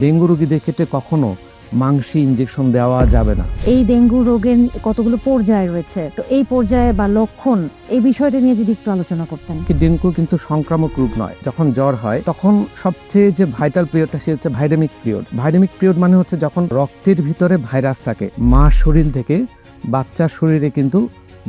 Dengue রোগীদের ক্ষেত্রে কখনো মাংসে ইনজেকশন দেওয়া যাবে না। এই ডেঙ্গু রোগের কতগুলো পর্যায় রয়েছে, তো এই পর্যায়ে বা লক্ষণ এই বিষয়টা নিয়ে যদি একটু আলোচনা করতেন। ডেঙ্গু কিন্তু সংক্রামক রোগ নয়। যখন জ্বর হয় তখন সবচেয়ে যে ভাইটাল পিরিয়ডটা সে হচ্ছে ভাইরামিক পিরিয়ড। ভাইরামিক পিরিয়ড মানে হচ্ছে যখন রক্তের ভিতরে ভাইরাস থাকে, মার শরীর থেকে বাচ্চার শরীরে কিন্তু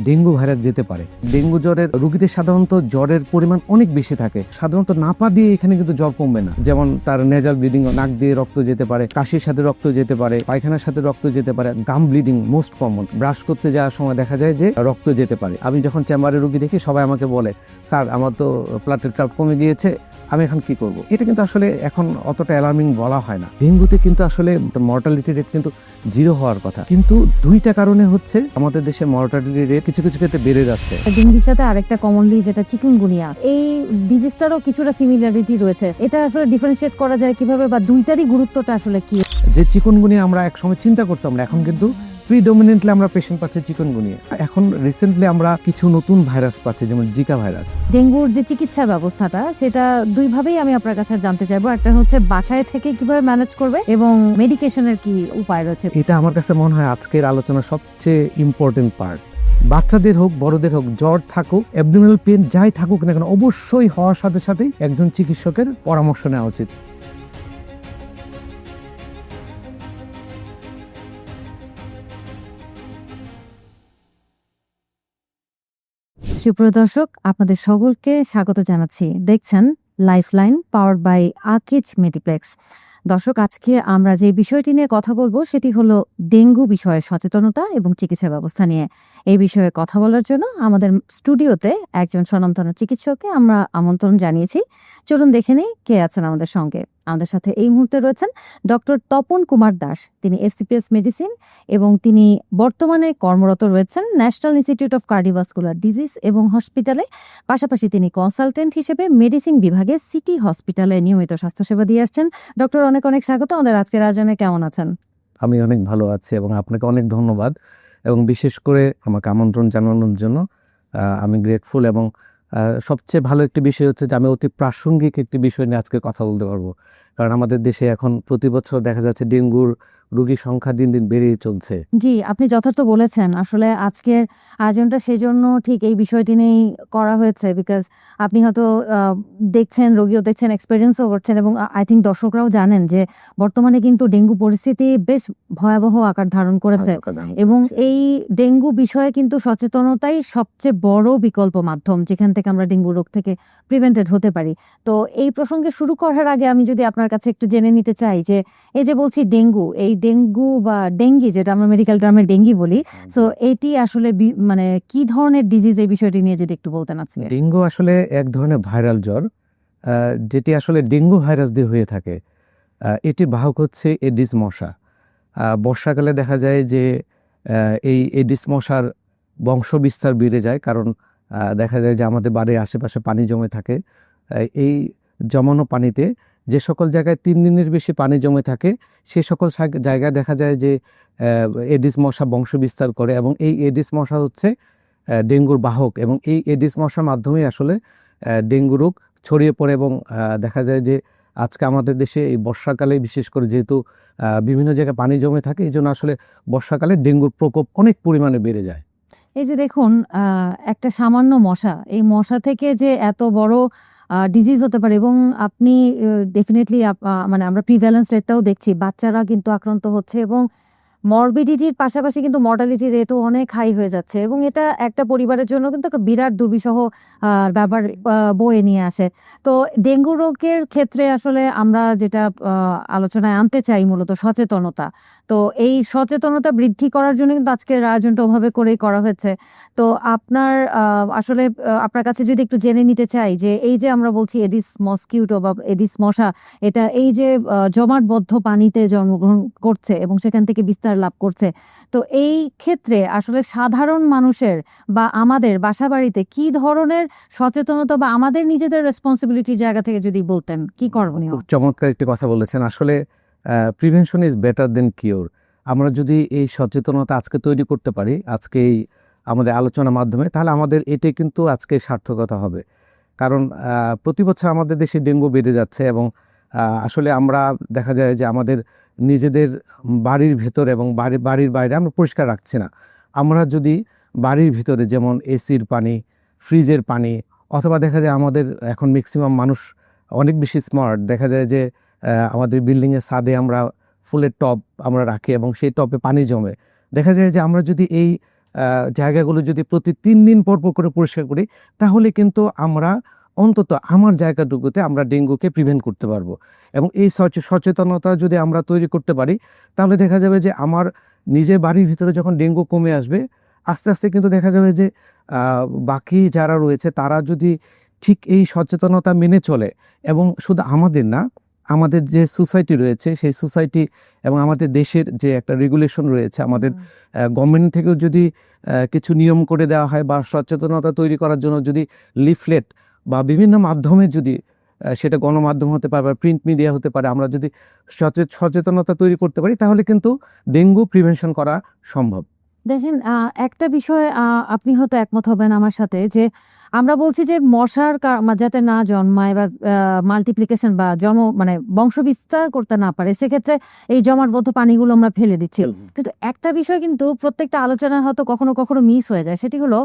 ডেঙ্গু ভাইরাস যেতে পারে। ডেঙ্গু জ্বরের রোগীদের সাধারণত জ্বরের পরিমাণ অনেক বেশি থাকে। সাধারণত নাপা দিয়ে এখানে কিন্তু জ্বর কমবে না। যেমন তার নেজাল ব্লিডিং, নাক দিয়ে রক্ত যেতে পারে, কাশির সাথে রক্ত যেতে পারে, পায়খানার সাথে রক্ত যেতে পারে, গাম ব্লিডিং মোস্ট কমন। ব্রাশ করতে যাওয়ার সময় দেখা যায় যে রক্ত যেতে পারে। আমি যখন চেম্বারে রোগী দেখি সবাই আমাকে বলে, স্যার আমার তো প্লাটেট কাউন্ট কমে গিয়েছে, আমি এখন কি করব? এটা কিন্তু আসলে এখন অতটা অ্যালার্মিং বলা হয় না। ডেঙ্গুতে কিন্তু আসলে মর্টালিটি রেট কিন্তু 0 হওয়ার কথা, কিন্তু 2টা কারণে হচ্ছে আমাদের দেশে মর্টালিটি রেট কিছু কিছু ক্ষেত্রে বেড়ে যাচ্ছে। ডেঙ্গির সাথে আরেকটা কমনলি যেটা চিকুনগুনিয়া, এই ডিজিজটারও কিছুটা সিমিলারিটি রয়েছে। এটা আসলে ডিফারেন্সিয়েট করা যায় কিভাবে, বা দুইটারই গুরুত্বটা আসলে কি? যে চিকুনগুনিয়া আমরা একসময় চিন্তা করতাম না, এখন কিন্তু প্রিডমিনেন্টলি আমরা পেশেন্ট পাচ্ছি চিকুনগুনিয়া। এখন রিসেন্টলি আমরা কিছু নতুন ভাইরাস পাচ্ছি, যেমন জিকা ভাইরাস। ডেঙ্গুর যে চিকিৎসা ব্যবস্থাটা, সেটা দুইভাবেই আমি আপনার কাছে জানতে চাইবো। একটা হচ্ছে বাসায় থেকে কিভাবে ম্যানেজ করবে, এবং মেডিকেশনের কি উপায় রয়েছে। এটা আমার কাছে মনে হয় আজকের আলোচনার সবচেয়ে ইম্পর্টেন্ট পার্ট। বাচ্চাদের হোক বড়দের হোক, জ্বর থাকুক, অ্যাবডোমিনাল পেন যাই থাকুক না কেন, অবশ্যই হওয়ার সাথে সাথেই একজন চিকিৎসকের পরামর্শ নেওয়া উচিত। সুপ্রিয় দর্শক, আপনাদের সকলকে স্বাগত জানাচ্ছি। দেখছেন লাইফলাইন পাওয়ার্ড বাই আকিজ মেডিপ্লেক্স। দর্শক, আজকে আমরা যে বিষয়টি নিয়ে কথা বলবো সেটি হলো ডেঙ্গু বিষয়ে সচেতনতা এবং চিকিৎসা ব্যবস্থা নিয়ে। এই বিষয়ে কথা বলার জন্য আমাদের স্টুডিওতে একজন স্বনামধন্য চিকিৎসককে আমরা আমন্ত্রণ জানিয়েছি। চলুন দেখে নেই কে আছেন আমাদের সঙ্গে। আমাদের সাথে এই মুহূর্তে রয়েছেন ডক্টর তপন কুমার দাস। তিনি FCPS মেডিসিন এবং তিনি বর্তমানে কর্মরত রয়েছেন national institute of cardiovascular disease এবং হসপিটালে। পাশাপাশি তিনি কনসালটেন্ট হিসেবে মেডিসিন বিভাগে সিটি হসপিটালে নিয়মিত স্বাস্থ্যসেবা দিয়ে আসছেন। ডক্টর, অনেক অনেক স্বাগত আমাদের আজকের আয়োজনে। কেমন আছেন? আমি অনেক ভালো আছি এবং আপনাকে অনেক ধন্যবাদ, এবং বিশেষ করে আমাকে আমন্ত্রণ জানানোর জন্য আমি গ্রেটফুল। এবং সবচেয়ে ভালো একটি বিষয় হচ্ছে যে আমি অতি প্রাসঙ্গিক একটি বিষয় নিয়ে আজকে কথা বলতে পারবো, কারণ আমাদের দেশে এখন প্রতি বছর দেখা যাচ্ছে ডেঙ্গুর রোগীর সংখ্যা দিন দিন বেড়েই চলছে। জি, আপনি যথার্থ বলেছেন। আসলে আজকের আয়োজনটা সেজন্য ঠিক এই বিষয়টি নিয়েই করা হয়েছে, বিকজ আপনি হয়তো দেখছেন, রোগীও দেখছেন, এক্সপেরিয়েন্সও করছেন, এবং আই থিঙ্ক দর্শকরাও জানেন যে বর্তমানে কিন্তু ডেঙ্গু পরিস্থিতি বেশ ভয়াবহ আকার ধারণ করেছে, এবং এই ডেঙ্গু বিষয়ে কিন্তু সচেতনতাই সবচেয়ে বড় বিকল্প মাধ্যম যেখান থেকে আমরা ডেঙ্গু রোগ থেকে প্রিভেন্টেড হতে পারি। তো এই প্রসঙ্গে শুরু করার আগে আমি যদি আপনার কাছে একটু জেনে নিতে চাই যে এই যে বলছি ডেঙ্গু, এই ডেঙ্গু বা ডেঙ্গি, যেটা আমরা মেডিকেল টার্মে ডেঙ্গি বলি, সো এটি আসলে মানে কি ধরনের ডিজিজ, এই বিষয়টি নিয়ে যদি একটু বলতেন আজকে। ডেঙ্গু আসলে এক ধরনের ভাইরাল জ্বর, যেটি আসলে ডেঙ্গু ভাইরাস দিয়ে হয়ে থাকে। এটি বাহক হচ্ছে এডিস মশা। বর্ষাকালে দেখা যায় যে এই এডিস মশার বংশ বিস্তার বেড়ে যায়, কারণ দেখা যায় যে আমাদের বাড়ির আশেপাশে পানি জমে থাকে। এই জমানো পানিতে যে সকল জায়গায় 3 দিনের বেশি পানি জমে থাকে, সে সকল জায়গায় দেখা যায় যে এডিস মশা বংশ বিস্তার করে, এবং এই এডিস মশা হচ্ছে ডেঙ্গুর বাহক, এবং এই এডিস মশার মাধ্যমেই আসলে ডেঙ্গু রোগ ছড়িয়ে পড়ে। এবং দেখা যায় যে আজকে আমাদের দেশে এই বর্ষাকালে বিশেষ করে যেহেতু বিভিন্ন জায়গায় পানি জমে থাকে, এই জন্য আসলে বর্ষাকালে ডেঙ্গুর প্রকোপ অনেক পরিমাণে বেড়ে যায়। এই যে দেখুন, একটা সামান্য মশা, এই মশা থেকে যে এত বড় ডিজিজ হতে পারে, এবং আপনি ডেফিনেটলি মানে আমরা প্রিভ্যালেন্স রেটটাও দেখছি, বাচ্চারা কিন্তু আক্রান্ত হচ্ছে, এবং মরবিডিটির পাশাপাশি কিন্তু মর্টালিটি রেটও অনেক হাই হয়ে যাচ্ছে, এবং এটা একটা পরিবারের জন্য কিন্তু একটা বিরাট দুর্বিষহ ব্যাপার বয়ে নিয়ে আসে। তো ডেঙ্গু রোগের ক্ষেত্রে আসলে আমরা যেটা আলোচনায় আনতে চাই মূলত সচেতনতা। তো এই সচেতনতা বৃদ্ধি করার জন্য কিন্তু আজকের আয়োজনটা ওভাবে করেই করা হয়েছে। তো আপনার আসলে আপনার কাছে যদি একটু জেনে নিতে চাই যে এই যে আমরা বলছি এডিস মসকিউটো বা এডিস মশা, এটা এই যে জমাটবদ্ধ পানিতে জন্মগ্রহণ করছে এবং সেখান থেকে বিস্তার লাভ করছে, তো এই ক্ষেত্রে আসলে সাধারণ মানুষের বা আমাদের বাসাবাড়িতে কি ধরনের সচেতনতা বা আমাদের নিজেদের রেসপন্সিবিলিটি জায়গা থেকে যদি বলতেন কি করণীয়? খুব চমৎকার একটি কথা বলেছেন। আসলে prevention is better then cure. আমরা যদি এই সচেতনতা আজকে তৈরি করতে পারি, আজকে এই আমাদের আলোচনার মাধ্যমে, তাহলে আমাদের এটাই কিন্তু আজকে সার্থকতা হবে। কারণ প্রতি বছর আমাদের দেশে ডেঙ্গু বেড়ে যাচ্ছে, এবং আসলে আমরা দেখা যায় যে আমাদের নিজেদের বাড়ির ভেতর এবং বাড়ির বাইরে আমরা পরিষ্কার রাখছি না। আমরা যদি বাড়ির ভিতরে যেমন এসির পানি, ফ্রিজের পানি, অথবা দেখা যায় আমাদের এখন ম্যাক্সিমাম মানুষ অনেক বেশি স্মার্ট, দেখা যায় যে আমাদের বিল্ডিংয়ের ছাদে আমরা ফুলের টব আমরা রাখি এবং সেই টবে পানি জমে। দেখা যায় যে আমরা যদি এই জায়গাগুলো যদি প্রতি 3 দিন পর করে পরিষ্কার করি, তাহলে কিন্তু আমরা অন্তত আমার জায়গাটুকুতে আমরা ডেঙ্গুকে প্রিভেন্ট করতে পারবো। এবং এই সচেতনতা যদি আমরা তৈরি করতে পারি, তাহলে দেখা যাবে যে আমার নিজের বাড়ির ভিতরে যখন ডেঙ্গু কমে আসবে, আস্তে আস্তে কিন্তু দেখা যাবে যে বাকি যারা রয়েছে তারা যদি ঠিক এই সচেতনতা মেনে চলে, এবং শুধু আমাদের না, আমাদের যে সোসাইটি রয়েছে সেই সোসাইটি এবং আমাদের দেশের যে একটা রেগুলেশন রয়েছে, আমাদের গভর্নমেন্ট থেকেও যদি কিছু নিয়ম করে দেওয়া হয় বা সচেতনতা তৈরি করার জন্য যদি লিফলেট বা বিভিন্ন মাধ্যমে যদি সেটা গণমাধ্যম হতে পারে বা প্রিন্ট মিডিয়া হতে পারে, আমরা যদি সচেতনতা তৈরি করতে পারি, তাহলে কিন্তু ডেঙ্গু প্রিভেনশন করা সম্ভব। দেখেন, একটা বিষয় আপনি হয়তো একমত হবেন আমার সাথে, যে আমরা বলছি যে মশার যাতে না জন্মায় বা মাল্টিপ্লিকেশন বা মানে বংশ বিস্তার করতে না পারে, সেক্ষেত্রে এই জমাটবদ্ধ পানিগুলো আমরা ফেলে দিচ্ছি। কিন্তু একটা বিষয় কিন্তু প্রত্যেকটা আলোচনায় হয়তো কখনো কখনো মিস হয়ে যায়, সেটি হলো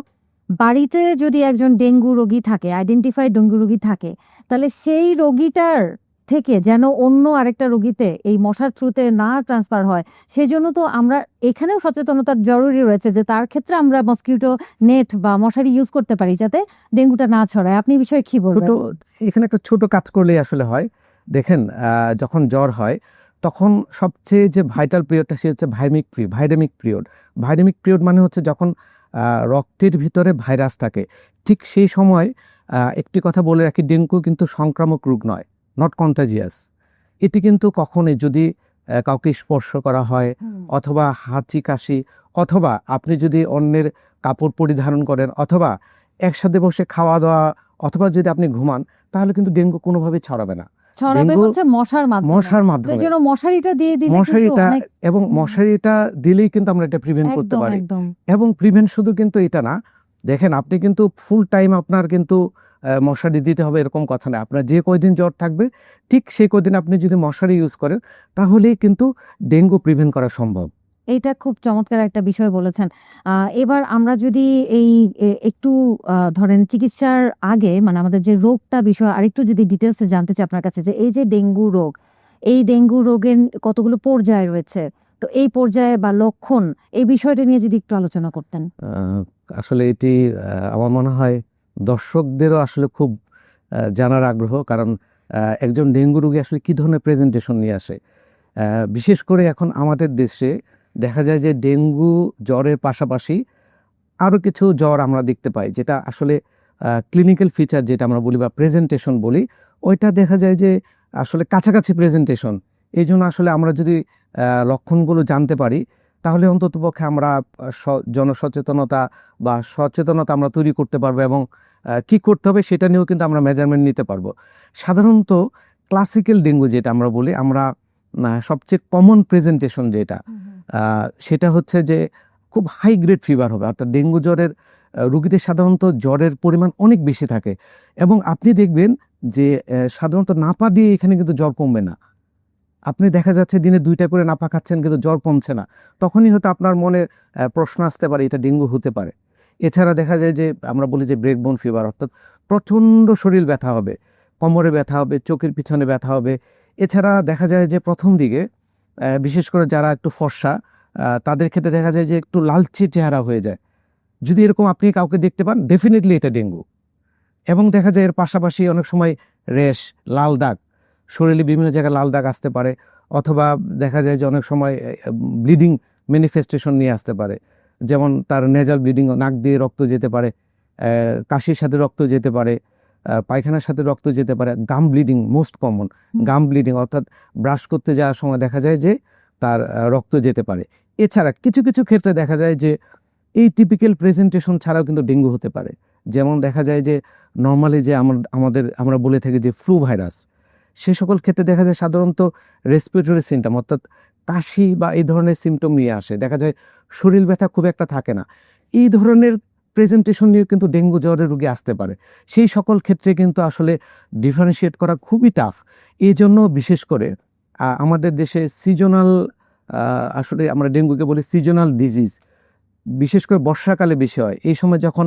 বাড়িতে যদি একজন ডেঙ্গু রোগী থাকে, আইডেন্টিফাইড ডেঙ্গু রোগী থাকে, তাহলে সেই রোগীটার থেকে যেন অন্য আরেকটা রোগীতে এই মশার থ্রুতে না ট্রান্সফার হয়, সেজন্য তো আমরা এখানেও সচেতনতার জরুরি রয়েছে যে তার ক্ষেত্রে আমরা মসকিউটো নেট বা মশারি ইউজ করতে পারি যাতে ডেঙ্গুটা না ছড়ায়। আপনি বিষয়ে কি বলবেন? এখানে একটা ছোট কাজ করলেই আসলে হয়। দেখেন, যখন জ্বর হয় তখন সবচেয়ে যে ভাইটাল পিরিয়ডটা সে হচ্ছে ভাইরামিক পিরিয়ড। ভাইরামিক পিরিয়ড মানে হচ্ছে যখন রক্তের ভিতরে ভাইরাস থাকে। ঠিক সেই সময় একটি কথা বলে রাখি, ডেঙ্গু কিন্তু সংক্রামক রোগ নয়, নট কন্টাজিয়াস। এটি কিন্তু কখনোই যদি কাউকে স্পর্শ করা হয়, অথবা হাঁচি কাশি, অথবা আপনি যদি অন্যের কাপড় পরিধারণ করেন, অথবা একসাথে বসে খাওয়া দাওয়া, অথবা যদি আপনি ঘুমান, তাহলে কিন্তু ডেঙ্গু কোনোভাবেই ছড়াবে না। ছড়াবে হচ্ছে মশার মাধ্যমে। এই জন্য মশারিটা দিয়ে দিলে এবং মশারিটা দিলেই কিন্তু আমরা এটা প্রিভেন্ট করতে পারি। এবং প্রিভেন্ট শুধু কিন্তু এটা না, দেখেন আপনি কিন্তু ফুল টাইম আপনার কিন্তু মশারি দিতে হবে এরকম কথা না। আপনার যে কয়দিন জ্বর থাকবে ঠিক সেই কয়দিন আপনি যদি মশারি ইউজ করেন, তাহলেই কিন্তু ডেঙ্গু প্রিভেন্ট করা সম্ভব। এইটা খুব চমৎকার একটা বিষয় বলেছেন। এবার আমরা যদি এই একটু ধরেন চিকিৎসার আগে মানে আমাদের যে রোগটা বিষয় আরেকটু যদি ডিটেলসে জানতে চাই আপনার কাছে, যে এই যে ডেঙ্গু রোগ, এই ডেঙ্গু রোগের কতগুলো পর্যায় রয়েছে, তো এই পর্যায়ে বা লক্ষণ, এই বিষয়টা নিয়ে যদি একটু আলোচনা করতেন। আসলে এটি আমার মনে হয় দর্শকদেরও আসলে খুব জানার আগ্রহ, কারণ একজন ডেঙ্গু রোগী আসলে কী ধরনের প্রেজেন্টেশন নিয়ে আসে। বিশেষ করে এখন আমাদের দেশে দেখা যায় যে ডেঙ্গু জ্বরের পাশাপাশি আরও কিছু জ্বর আমরা দেখতে পাই, যেটা আসলে ক্লিনিক্যাল ফিচার যেটা আমরা বলি বা প্রেজেন্টেশন বলি, ওইটা দেখা যায় যে আসলে কাছাকাছি প্রেজেন্টেশন। এই জন্য আসলে আমরা যদি লক্ষণগুলো জানতে পারি, তাহলে অন্ততপক্ষে আমরা জনসচেতনতা বা সচেতনতা আমরা তৈরি করতে পারবো, এবং কি করতে হবে সেটা নিয়েও কিন্তু আমরা মেজারমেন্ট নিতে পারবো। সাধারণত ক্লাসিক্যাল ডেঙ্গু যেটা আমরা বলি, আমরা সবচেয়ে কমন প্রেজেন্টেশন যেটা, সেটা হচ্ছে যে খুব হাই গ্রেড ফিভার হবে। অর্থাৎ ডেঙ্গু জ্বরের রোগীদের সাধারণত জ্বরের পরিমাণ অনেক বেশি থাকে, এবং আপনি দেখবেন যে সাধারণত নাপা দিয়ে এখানে কিন্তু জ্বর কমবে না। আপনি দেখা যাচ্ছে দিনে 2টা করে নাপা খাচ্ছেন কিন্তু জ্বর কমছে না, তখনই হয়তো আপনার মনে প্রশ্ন আসতে পারে এটা ডেঙ্গু হতে পারে। এছাড়া দেখা যায় যে আমরা বলি যে ব্রেকবোন ফিভার, অর্থাৎ প্রচণ্ড শরীর ব্যথা হবে, কোমরে ব্যথা হবে, চোখের পিছনে ব্যথা হবে। এছাড়া দেখা যায় যে প্রথম দিকে বিশেষ করে যারা একটু ফর্সা, তাদের ক্ষেত্রে দেখা যায় যে একটু লালচে চেহারা হয়ে যায়। যদি এরকম আপনি কাউকে দেখতে পান, ডেফিনেটলি এটা ডেঙ্গু। এবং দেখা যায় এর পাশাপাশি অনেক সময় র্যাশ, লাল দাগ, শরীরে বিভিন্ন জায়গায় লাল দাগ আসতে পারে, অথবা দেখা যায় যে অনেক সময় ব্লিডিং ম্যানিফেস্টেশন নিয়ে আসতে পারে, যেমন তার নেজাল ব্লিডিং, নাক দিয়ে রক্ত যেতে পারে, কাশির সাথে রক্ত যেতে পারে, পায়খানার সাথে রক্ত যেতে পারে, গাম ব্লিডিং মোস্ট কমন। গাম ব্লিডিং অর্থাৎ ব্রাশ করতে যাওয়ার সময় দেখা যায় যে তার রক্ত যেতে পারে। এছাড়া কিছু কিছু ক্ষেত্রে দেখা যায় যে এই টিপিক্যাল প্রেজেন্টেশন ছাড়াও কিন্তু ডেঙ্গু হতে পারে। যেমন দেখা যায় যে নর্মালি যে আমরা বলে থাকি যে ফ্লু ভাইরাস, সে সকল ক্ষেত্রে দেখা যায় সাধারণত রেসপিরেটরি সিমটম অর্থাৎ কাশি বা এই ধরনের সিমটম নিয়ে আসে। দেখা যায় শরীর ব্যথা খুব একটা থাকে না। এই ধরনের প্রেজেন্টেশন নিয়ে কিন্তু ডেঙ্গু জ্বরের রোগী আসতে পারে। সেই সকল ক্ষেত্রে কিন্তু আসলে ডিফারেন্সিয়েট করা খুবই টাফ। এই জন্য বিশেষ করে আমাদের দেশে সিজনাল, আসলে আমরা ডেঙ্গুকে বলি সিজনাল ডিজিজ, বিশেষ করে বর্ষাকালে বেশি হয়। এই সময় যখন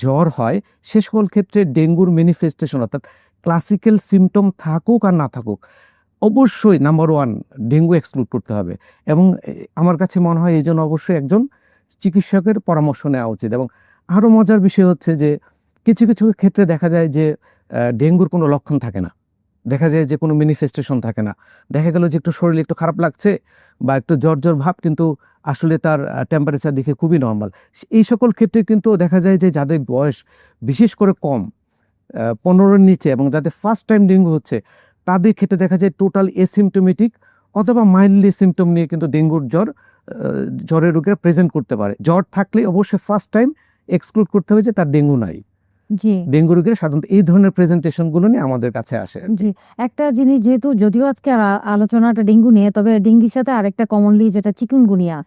জ্বর হয় সে সকল ক্ষেত্রে ডেঙ্গুর ম্যানিফেস্টেশন অর্থাৎ ক্লাসিক্যাল সিমটম থাকুক আর না থাকুক, অবশ্যই নাম্বার ওয়ান ডেঙ্গু এক্সক্লুড করতে হবে। এবং আমার কাছে মনে হয় এই জন্য অবশ্যই একজন চিকিৎসকের পরামর্শ নেওয়া উচিত। এবং আরও মজার বিষয় হচ্ছে যে কিছু কিছু ক্ষেত্রে দেখা যায় যে ডেঙ্গুর কোনো লক্ষণ থাকে না, দেখা যায় যে কোনো ম্যানিফেস্টেশন থাকে না। দেখা গেল যে একটু শরীর একটু খারাপ লাগছে বা একটু জ্বর জ্বর ভাব, কিন্তু আসলে তার টেম্পারেচার দেখে খুবই নর্মাল। এই সকল ক্ষেত্রে কিন্তু দেখা যায় যে যাদের বয়স বিশেষ করে কম, 15-র নিচে, এবং যাদের ফার্স্ট টাইম ডেঙ্গু হচ্ছে তাদের ক্ষেত্রে দেখা যায় টোটাল এসিমটোমেটিক অথবা মাইল্ডলি সিমটম নিয়ে কিন্তু ডেঙ্গুর জ্বরের রোগীরা প্রেজেন্ট করতে পারে। জ্বর থাকলে অবশ্যই ফার্স্ট টাইম এক্সক্লুড করতে হবে যে তার ডেঙ্গু নাই। জি, ডেঙ্গু রোগীরা সাধারণত এই ধরনের প্রেজেন্টেশনগুলো নিয়ে আমাদের কাছে আসে। জি। একটা জিনিস, যেহেতু যদিও আজকে আলোচনাটা ডেঙ্গু নিয়ে, তবে ডেঙ্গির সাথে আরেকটা কমনলি যেটা চিকুনগুনিয়া,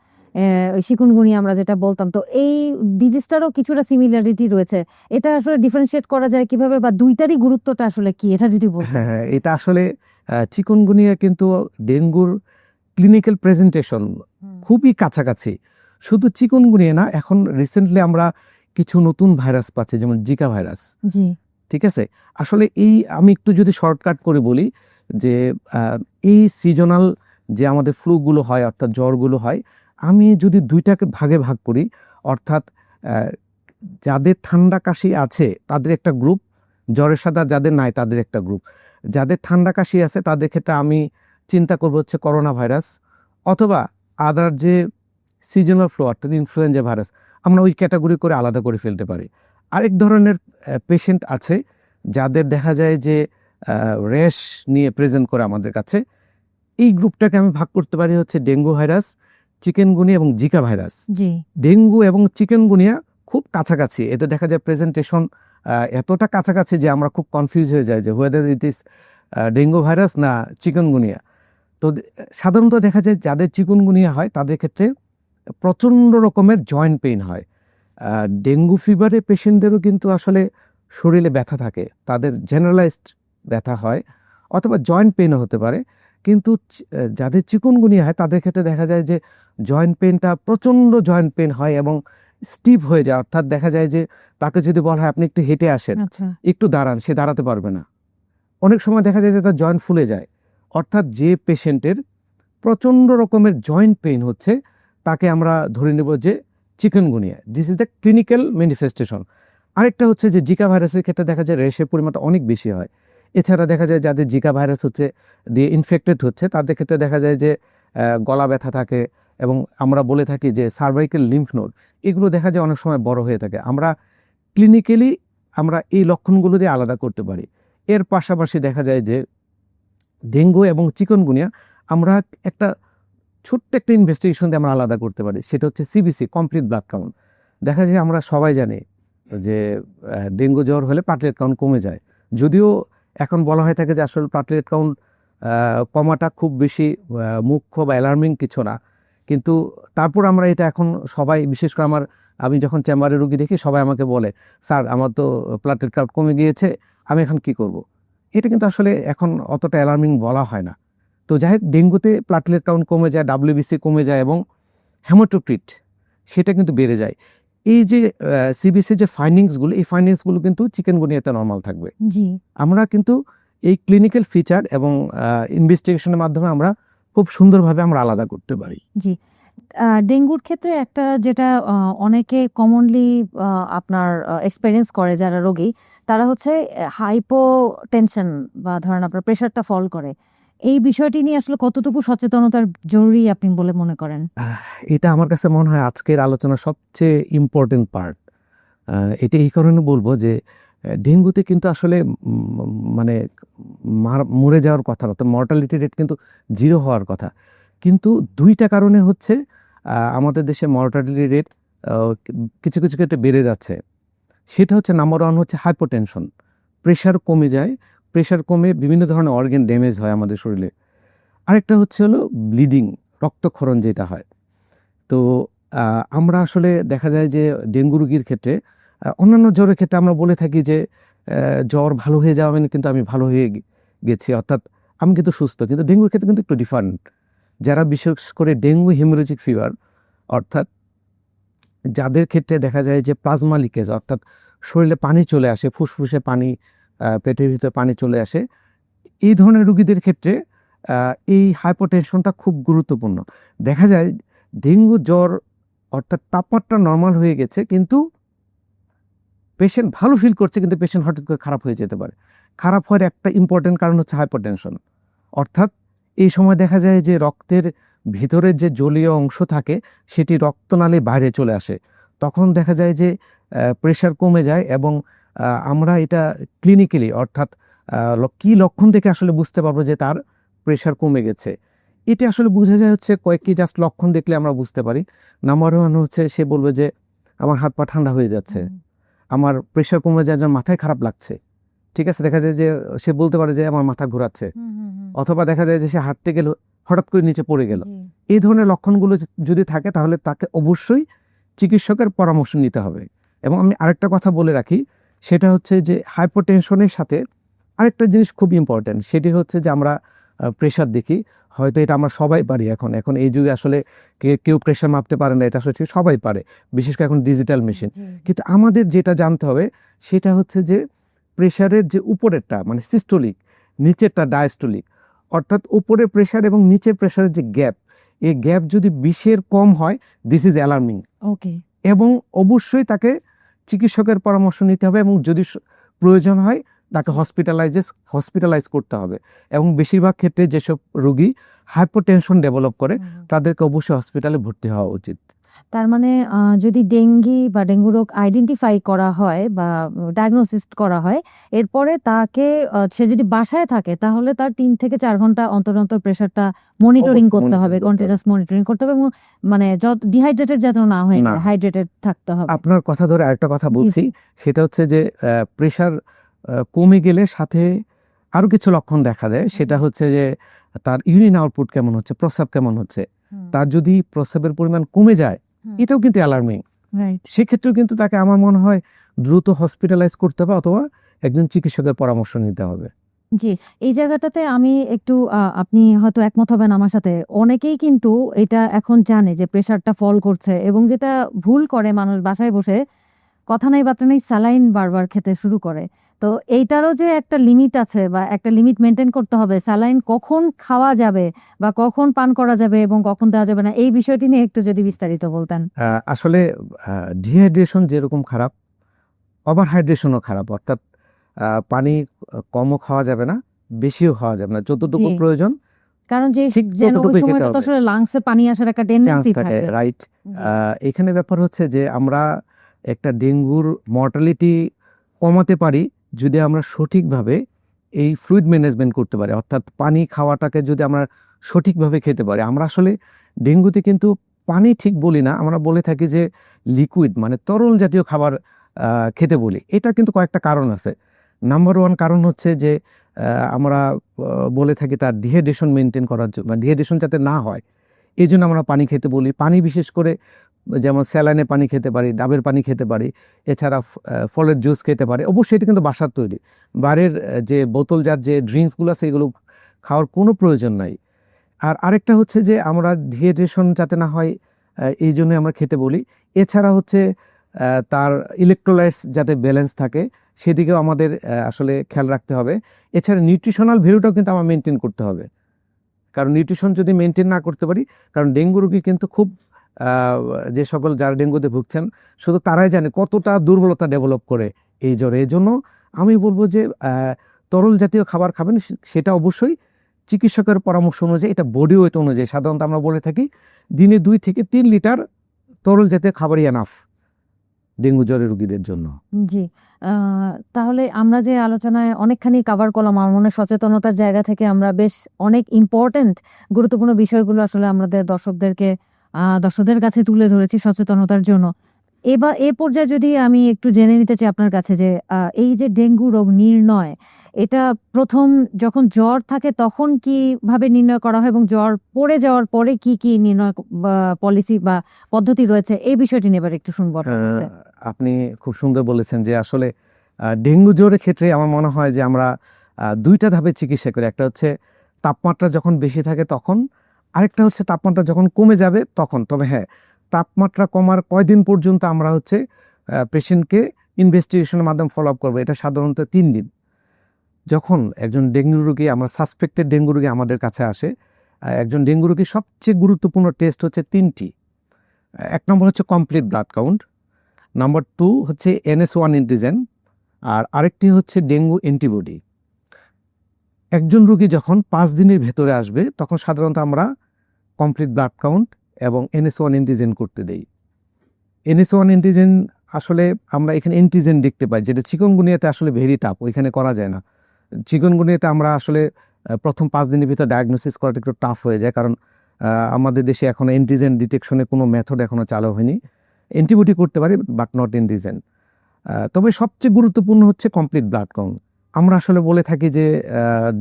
ওই চিকুনগুনিয়া আমরা যেটা বলতাম, তো এই ডিজিজটারও কিছুটা সিমিলারিটি রয়েছে। এটা আসলে ডিফারেন্সিয়েট করা যায় কিভাবে, বা দুইটারই গুরুত্বটা আসলে কি, এটা যদি বলতেন। হ্যাঁ, এটা আসলে চিকুনগুনিয়া কিন্তু ডেঙ্গুর ক্লিনিক্যাল প্রেজেন্টেশন খুবই কাছাকাছি। শুধু চিকুনগুনিয়া না, এখন রিসেন্টলি আমরা কিছু নতুন ভাইরাস পাচ্ছি, যেমন জিকা ভাইরাস। জি, ঠিক আছে, আসলে আমি একটু যদি শর্টকাট করে বলি যে এই সিজনাল যে আমাদের ফ্লুগুলো হয় অর্থাৎ জ্বরগুলো হয়, আমি যদি দুইটাকে ভাগে ভাগ করি, অর্থাৎ যাদের ঠান্ডা কাশি আছে তাদের একটা গ্রুপ, জ্বরের সাথে যাদের নাই তাদের একটা গ্রুপ। যাদের ঠান্ডা কাশি আছে তাদের ক্ষেত্রে আমি চিন্তা করবো হচ্ছে করোনা ভাইরাস অথবা আদার যে সিজনাল ফ্লু অর্থাৎ ইনফ্লুয়েঞ্জা ভাইরাস, আমরা ওই ক্যাটাগরি করে আলাদা করে ফেলতে পারি। আরেক ধরনের পেশেন্ট আছে যাদের দেখা যায় যে র্যাশ নিয়ে প্রেজেন্ট করে আমাদের কাছে। এই গ্রুপটাকে আমি ভাগ করতে পারি হচ্ছে ডেঙ্গু ভাইরাস, চিকেনগুনিয়া এবং জিকা ভাইরাস। জি, ডেঙ্গু এবং চিকেনগুনিয়া খুব কাছাকাছি, এতে দেখা যায় প্রেজেন্টেশন এতটা কাছাকাছি যে আমরা খুব কনফিউজ হয়ে যাই যে whether it is dengue virus না চিকেনগুনিয়া। তো সাধারণত দেখা যায় যাদের চিকুনগুনিয়া হয় তাদের ক্ষেত্রে প্রচণ্ড রকমের জয়েন্ট পেইন হয়। ডেঙ্গু ফিভারে পেশেন্টদেরও কিন্তু আসলে শরীরে ব্যথা থাকে, তাদের জেনারেলাইজড ব্যথা হয় অথবা জয়েন্ট পেইনও হতে পারে। কিন্তু যাদের চিকুনগুনিয়া হয় তাদের ক্ষেত্রে দেখা যায় যে জয়েন্ট পেইনটা প্রচণ্ড জয়েন্ট পেইন হয় এবং স্টিফ হয়ে যায়, অর্থাৎ দেখা যায় যে তাকে যদি বলা হয় আপনি একটু হেঁটে আসেন, আচ্ছা, একটু দাঁড়ান, সে দাঁড়াতে পারবে না। অনেক সময় দেখা যায় যে তার জয়েন্ট ফুলে যায়। অর্থাৎ যে পেশেন্টের প্রচণ্ড রকমের জয়েন্ট পেইন হচ্ছে তাকে আমরা ধরে নেব যে chikungunya. This is the clinical manifestation. আরেকটা হচ্ছে যে জিকা ভাইরাসের ক্ষেত্রে দেখা যায় র্যাশের পরিমাণটা অনেক বেশি হয়। এছাড়া দেখা যায় যাদের জিকা ভাইরাস হচ্ছে দিয়ে ইনফেক্টেড হচ্ছে তাদের ক্ষেত্রে দেখা যায় যে গলা ব্যথা থাকে এবং আমরা বলে থাকি যে সার্ভাইকেল লিম্ফ নোড, এগুলো দেখা যায় অনেক সময় বড় হয়ে থাকে। আমরা ক্লিনিক্যালি আমরা এই লক্ষণগুলো দিয়ে আলাদা করতে পারি। এর পাশাপাশি দেখা যায় যে ডেঙ্গু এবং চিকনগুনিয়া আমরা একটা ছোট্ট একটা ইনভেস্টিগেশন দিয়ে আমরা আলাদা করতে পারি, সেটা হচ্ছে সিবিসি, কমপ্লিট ব্লাড কাউন্ট। দেখা যায় আমরা সবাই জানি যে ডেঙ্গু জ্বর হলে প্লাটলেট কাউন্ট কমে যায়, যদিও এখন বলা হয়ে থাকে যে আসলে প্লাটলেট কাউন্ট কমাটা খুব বেশি মুখ্য বা অ্যালার্মিং কিছু না। কিন্তু তারপর আমরা এটা এখন সবাই, বিশেষ করে আমি যখন চেম্বারে রুগী দেখি সবাই আমাকে বলে, স্যার আমার তো প্লাটলেট কাউন্ট কমে গিয়েছে, আমি এখন কি করব। এটা কিন্তু আসলে এখন অতটা অ্যালার্মিং বলা হয় না। তো যাই হোক, ডেঙ্গুতে প্লাটলেট কাউন্ট কমে যায়, ডাব্লিউবিসি কমে যায় এবং হেমাটোক্রিট সেটা কিন্তু বেড়ে যায়। এই যে সিবিসি যে ফাইন্ডিংসগুলো, এই ফাইন্ডিংসগুলো কিন্তু চিকেনগুনিয়াতে নর্মাল থাকবে। জি, আমরা কিন্তু এই ক্লিনিক্যাল ফিচার এবং ইনভেস্টিগেশনের মাধ্যমে আমরা খুব সুন্দরভাবে আমরা আলাদা করতে পারি। জি। ডেঙ্গুর ক্ষেত্রে একটা যেটা অনেকে কমনলি আপনার এক্সপেরিয়েন্স করে যারা রোগী, তারা হচ্ছে হাইপোটেনশন বা ধরেন আপনার প্রেশারটা ফল করে। এই বিষয়টি নিয়ে আসলে কতটুকু সচেতনতার জরুরি আপনি বলে মনে করেন? এটা আমার কাছে মনে হয় আজকের আলোচনার সবচেয়ে ইম্পর্টেন্ট পার্ট। এটা এই কারণে বলবো যে ডেঙ্গুতে কিন্তু আসলে মানে মরে যাওয়ার কথা, অর্থাৎ মর্টালিটি রেট কিন্তু 0 হওয়ার কথা। কিন্তু দুইটা কারণে হচ্ছে আমাদের দেশে মর্টালিটি রেট কিছু কিছু ক্ষেত্রে বেড়ে যাচ্ছে। সেটা হচ্ছে নাম্বার 1 হচ্ছে হাইপোটেনশন, প্রেশার কমে যায়, প্রেশার কমে বিভিন্ন ধরনের অর্গান ড্যামেজ হয় আমাদের শরীরে। আরেকটা হচ্ছে হলো ব্লিডিং, রক্তক্ষরণ যেটা হয়। তো আমরা আসলে দেখা যায় যে ডেঙ্গু রোগীর ক্ষেত্রে অন্যান্য জ্বরের ক্ষেত্রে আমরা বলে থাকি যে জ্বর ভালো হয়ে যাওয়া মানে কিন্তু আমি ভালো হয়ে গেছি, অর্থাৎ আমি কিন্তু সুস্থ। কিন্তু ডেঙ্গুর ক্ষেত্রে কিন্তু একটু ডিফারেন্ট। যারা বিশেষ করে ডেঙ্গু হেমোরেজিক ফিভার, অর্থাৎ যাদের ক্ষেত্রে দেখা যায় যে প্লাজমা লিকেজ, অর্থাৎ শরীরে পানি চলে আসে, ফুসফুসে পানি, পেটের ভিতরে পানি চলে আসে, এই ধরনের রোগীদের ক্ষেত্রে এই হাইপোটেনশনটা খুব গুরুত্বপূর্ণ। দেখা যায় ডেঙ্গু জ্বর অর্থাৎ তাপমাত্রা নর্মাল হয়ে গেছে, কিন্তু পেশেন্ট ভালো ফিল করছে, কিন্তু পেশেন্ট হঠাৎ করে খারাপ হয়ে যেতে পারে। খারাপ হওয়ার একটা ইম্পর্টেন্ট কারণ হচ্ছে হাইপোটেনশন। অর্থাৎ এই সময় দেখা যায় যে রক্তের ভিতরের যে জলীয় অংশ থাকে সেটি রক্তনালী বাইরে চলে আসে। তখন দেখা যায় যে প্রেশার কমে যায়, এবং আমরা এটা ক্লিনিক্যালি, অর্থাৎ কি লক্ষণ থেকে আসলে বুঝতে পারবো যে তার প্রেশার কমে গেছে। এটা আসলে বোঝা যায় হচ্ছে কয়েকটি জাস্ট লক্ষণ দেখলে আমরা বুঝতে পারি। নাম্বার ওয়ান হচ্ছে সে বলবে যে আমার হাত পা ঠান্ডা হয়ে যাচ্ছে, আমার প্রেশার কমে যায়, যেন মাথায় খারাপ লাগছে। ঠিক আছে, দেখা যায় যে সে বলতে পারে যে আমার মাথা ঘোরাচ্ছে, অথবা দেখা যায় যে সে হাঁটতে গেল হঠাৎ করে নিচে পড়ে গেল। এই ধরনের লক্ষণগুলো যদি থাকে তাহলে তাকে অবশ্যই চিকিৎসকের পরামর্শ নিতে হবে। এবং আমি আরেকটা কথা বলে রাখি, সেটা হচ্ছে যে হাইপোটেনশনের সাথে আরেকটা জিনিস খুব ইম্পর্টেন্ট, সেটি হচ্ছে যে আমরা প্রেশার দেখি। হয়তো এটা আমরা সবাই পারি, এখন এই যুগে আসলে কেউ প্রেশার মাপতে পারে না, এটা আসলে সবাই পারে, বিশেষ করে এখন ডিজিটাল মেশিন। কিন্তু আমাদের যেটা জানতে হবে সেটা হচ্ছে যে প্রেশারের যে উপরেরটা মানে সিস্টোলিক, নিচেরটা ডায়াস্টোলিক, অর্থাৎ উপরে প্রেশার এবং নিচের প্রেশারের যে গ্যাপ, এই গ্যাপ যদি 20-এর কম হয়, দিস ইজ অ্যালার্মিং। ওকে। এবং অবশ্যই তাকে চিকিৎসকের পরামর্শ নিতে হবে, এবং যদি প্রয়োজন হয় তাকে হসপিটালাইজ করতে হবে। এবং বেশিরভাগ ক্ষেত্রে যেসব রোগী হাইপোটেনশন ডেভেলপ করে তাদেরকে অবশ্যই হসপিটালে ভর্তি হওয়া উচিত। তার মানে যদি ডেঙ্গু রোগ আইডেন্টিফাই করা হয় বা ডায়াগনোসিস করা হয়, এরপরে তাকে সে যদি বাসায় থাকে তাহলে তার 3 থেকে 4 ঘন্টা অন্তর অন্তর প্রেশারটা মনিটরিং করতে হবে, কন্টিনিউয়াস মনিটরিং করতে হবে, এবং মানে ডিহাইড্রেটেড যেন না হয়ে যায়, হাইড্রেটেড থাকতে হবে। আপনার কথা ধরে আরেকটা কথা বলছি, সেটা হচ্ছে যে প্রেশার কমে গেলে সাথে আরো কিছু লক্ষণ দেখা দেয়। সেটা হচ্ছে যে তার ইউরিন আউটপুট কেমন হচ্ছে, প্রস্রাব কেমন হচ্ছে। তার যদি প্রস্রাবের পরিমাণ কমে যায়, এটাও কিন্তু অ্যালার্মিং। সেক্ষেত্রেও কিন্তু তাকে আমার মনে হয় দ্রুত হসপিটালাইজ করতে হবে, অথবা একজন চিকিৎসকের পরামর্শ নিতে হবে। জি, এই জায়গাটাতে আমি একটু আপনি হয়তো একমত হবেন আমার সাথে। অনেকেই কিন্তু এটা এখন জানে যে প্রেশারটা ফল করছে, এবং যেটা ভুল করে মানুষ বাসায় বসে কথা নাই বার্তা নেই স্যালাইন বারবার খেতে শুরু করে। তো এইটারও যে একটা লিমিট আছে বা একটা লিমিট মেনটেন করতে হবে, স্যালাইন কখন খাওয়া যাবে বা কখন পান করা যাবে এবং কখন দেওয়া যাবে না, এই বিষয়টি নিয়ে একটু যদি বিস্তারিত বলতেন। আসলে ডিহাইড্রেশন যেরকম খারাপ, ওভার হাইড্রেশনও খারাপ। অর্থাৎ পানি কমও খাওয়া যাবে না, বেশিও খাওয়া যাবে না, যতটুকু প্রয়োজন। কারণ যে ওই সময়টা তো আসলে লাংসে পানি আসার একটা টেন্ডেন্সি থাকে, রাইট। এখানে ব্যাপার হচ্ছে যে আমরা একটা ডেঙ্গুর মর্টালিটি কমাতে পারি যদি আমরা সঠিকভাবে এই ফ্লুইড ম্যানেজমেন্ট করতে পারি, অর্থাৎ পানি খাওয়াটাকে যদি আমরা সঠিকভাবে খেতে পারি। আমরা আসলে ডেঙ্গুতে কিন্তু পানি ঠিক বলি না, আমরা বলে থাকি যে লিকুইড মানে তরল জাতীয় খাবার খেতে বলি। এটা কিন্তু কয়েকটা কারণ আছে। নাম্বার ওয়ান কারণ হচ্ছে যে আমরা বলে থাকি তার ডিহাইড্রেশন মেনটেন করার জন্য, ডিহাইড্রেশন যাতে না হয় এই জন্য আমরা পানি খেতে বলি। পানি বিশেষ করে যেমন স্যালাইনে পানি খেতে পারি, ডাবের পানি খেতে পারি, এছাড়া ফলের জুস খেতে পারি। অবশ্যই এটা কিন্তু বাসার তৈরি, বাইরের যে বোতলজাত যে ড্রিঙ্কসগুলো আছে এগুলো খাওয়ার কোনো প্রয়োজন নাই। আর আরেকটা হচ্ছে যে আমরা ডিহাইড্রেশন যাতে না হয় এই জন্য আমরা খেতে বলি। এছাড়া হচ্ছে তার ইলেকট্রোলাইটস যাতে ব্যালেন্স থাকে সেদিকেও আমাদের আসলে খেয়াল রাখতে হবে। এছাড়া নিউট্রিশনাল ভ্যালুটাও কিন্তু আমার মেনটেন করতে হবে, কারণ নিউট্রিশন যদি মেনটেন না করতে পারি, কারণ ডেঙ্গু রোগী কিন্তু খুব যে সকল যারা ডেঙ্গুতে ভুগছেন শুধু তারাই জানে কতটা দুর্বলতা ডেভেলপ করে এই জ্বরে। এই জন্য আমি বলবো যে তরল জাতীয় খাবার খাবেন, সেটা অবশ্যই চিকিৎসকের পরামর্শ অনুযায়ী। এটা বডি ওয়েট অনুযায়ী সাধারণত আমরা বলে থাকি দিনে 2 থেকে 3 লিটার তরল জাতীয় খাবারই এনাফ ডেঙ্গু জ্বরের রোগীদের জন্য। জি, তাহলে আমরা যে আলোচনায় অনেকখানি কভার করলাম, আমার মনে সচেতনতার জায়গা থেকে আমরা বেশ অনেক ইম্পর্টেন্ট গুরুত্বপূর্ণ বিষয়গুলো আসলে আমাদের দর্শকদের কাছে তুলে ধরেছি সচেতনতার জন্য। এবার এ পর্যায়ে যদি আমি একটু জেনে নিতে চাই আপনার কাছে যে এই যে ডেঙ্গু রোগ নির্ণয়, এটা প্রথম যখন জ্বর থাকে তখন কিভাবে নির্ণয় করা হয় এবং জ্বর পড়ে যাওয়ার পরে কি কি নির্ণয় পলিসি বা পদ্ধতি রয়েছে, এই বিষয়টি নিয়ে এবার একটু শুনবো আপনার কাছে। আপনি খুব সুন্দর বলেছেন যে আসলে ডেঙ্গু জ্বরের ক্ষেত্রে আমার মনে হয় যে আমরা দুইটা ধাপে চিকিৎসা করি। একটা হচ্ছে তাপমাত্রা যখন বেশি থাকে তখন, আরেকটা হচ্ছে তাপমাত্রা যখন কমে যাবে তখন। তবে হ্যাঁ, তাপমাত্রা কমার কয়দিন পর্যন্ত আমরা হচ্ছে পেশেন্টকে ইনভেস্টিগেশনের মাধ্যমে ফলো আপ করবো, এটা সাধারণত 3 দিন। যখন একজন ডেঙ্গু রোগী, আমরা সাসপেক্টেড ডেঙ্গু রোগী আমাদের কাছে আসে, একজন ডেঙ্গু রোগীর সবচেয়ে গুরুত্বপূর্ণ টেস্ট হচ্ছে 3টি। এক নম্বর হচ্ছে কমপ্লিট ব্লাড কাউন্ট, নাম্বার 2 হচ্ছে NS1 অ্যান্টিজেন, আর আরেকটি হচ্ছে ডেঙ্গু অ্যান্টিবডি। একজন রোগী যখন 5 দিনের ভেতরে আসবে তখন সাধারণত আমরা কমপ্লিট ব্লাড কাউন্ট এবং NS1 অ্যান্টিজেন করতে দেই। NS1 অ্যান্টিজেন আসলে আমরা এখানে অ্যান্টিজেন দেখতে পাই, যেটা চিকনগুনিয়াতে আসলে ভেরি টাফ, ওইখানে করা যায় না। চিকনগুনিয়াতে আমরা আসলে প্রথম 5 দিনের ভিতরে ডায়াগনোসিস করাটা একটু টাফ হয়ে যায়, কারণ আমাদের দেশে এখন অ্যান্টিজেন ডিটেকশনের কোনো মেথড এখনো চালু হয়নি। অ্যান্টিবডি করতে পারি বাট নট অ্যান্টিজেন। তবে সবচেয়ে গুরুত্বপূর্ণ হচ্ছে কমপ্লিট ব্লাড কাউন্ট। আমরা আসলে বলে থাকি যে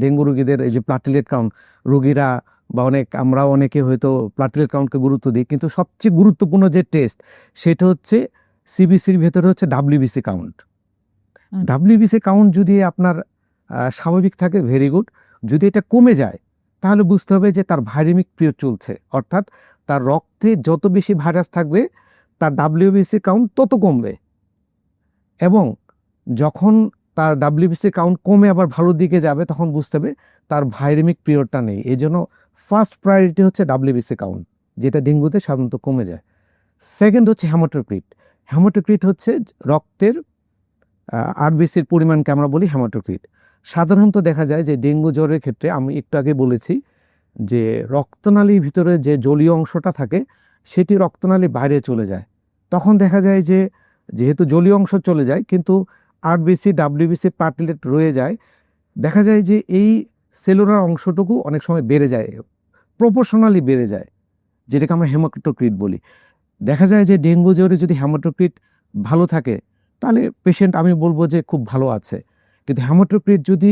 ডেঙ্গু রোগীদের এই যে প্লাটিলেট কাউন্ট, রোগীরা বা আমরাও অনেকে হয়তো প্লাটিলেট কাউন্টকে গুরুত্ব দিই, কিন্তু সবচেয়ে গুরুত্বপূর্ণ যে টেস্ট সেটা হচ্ছে সিবিসির ভেতরে হচ্ছে WBC কাউন্ট। WBC কাউন্ট যদি আপনার স্বাভাবিক থাকে ভেরি গুড, যদি এটা কমে যায় তাহলে বুঝতে হবে যে তার ভাইরামিক পিরিয়ড চলছে, অর্থাৎ তার রক্তে যত বেশি ভাইরাস থাকবে তার WBC কাউন্ট তত কমবে। এবং যখন তার WBC কাউন্ট কমে আবার ভালো দিকে যাবে তখন বুঝতে হবে তার ভাইরামিক পিরিয়ডটা নেই। এই জন্য ফার্স্ট প্রায়োরিটি হচ্ছে WBC কাউন্ট, যেটা ডেঙ্গুতে সাধারণত কমে যায়। সেকেন্ড হচ্ছে হেমাটোক্রিট। হেমাটোক্রিট হচ্ছে রক্তের RBCর পরিমাণকে আমরা বলি হেমাটোক্রিট। সাধারণত দেখা যায় যে ডেঙ্গু জ্বরের ক্ষেত্রে আমি একটু আগে বলেছি যে রক্তনালীর ভিতরে যে জলীয় অংশটা থাকে সেটি রক্তনালীর বাইরে চলে যায়। তখন দেখা যায় যে যেহেতু জলীয় অংশ চলে যায় কিন্তু RBC WBC প্লাটিলেট রয়ে যায়, দেখা যায় যে এই সেলুলার অংশটুকু অনেক সময় বেড়ে যায়, প্রপোর্শনালি বেড়ে যায়, যেটাকে আমরা হেমাটোক্রিট বলি। দেখা যায় যে ডেঙ্গু জ্বরে যদি হেমাটোক্রিট ভালো থাকে তাহলে পেশেন্ট আমি বলবো যে খুব ভালো আছে। কিন্তু হেমাটোক্রিট যদি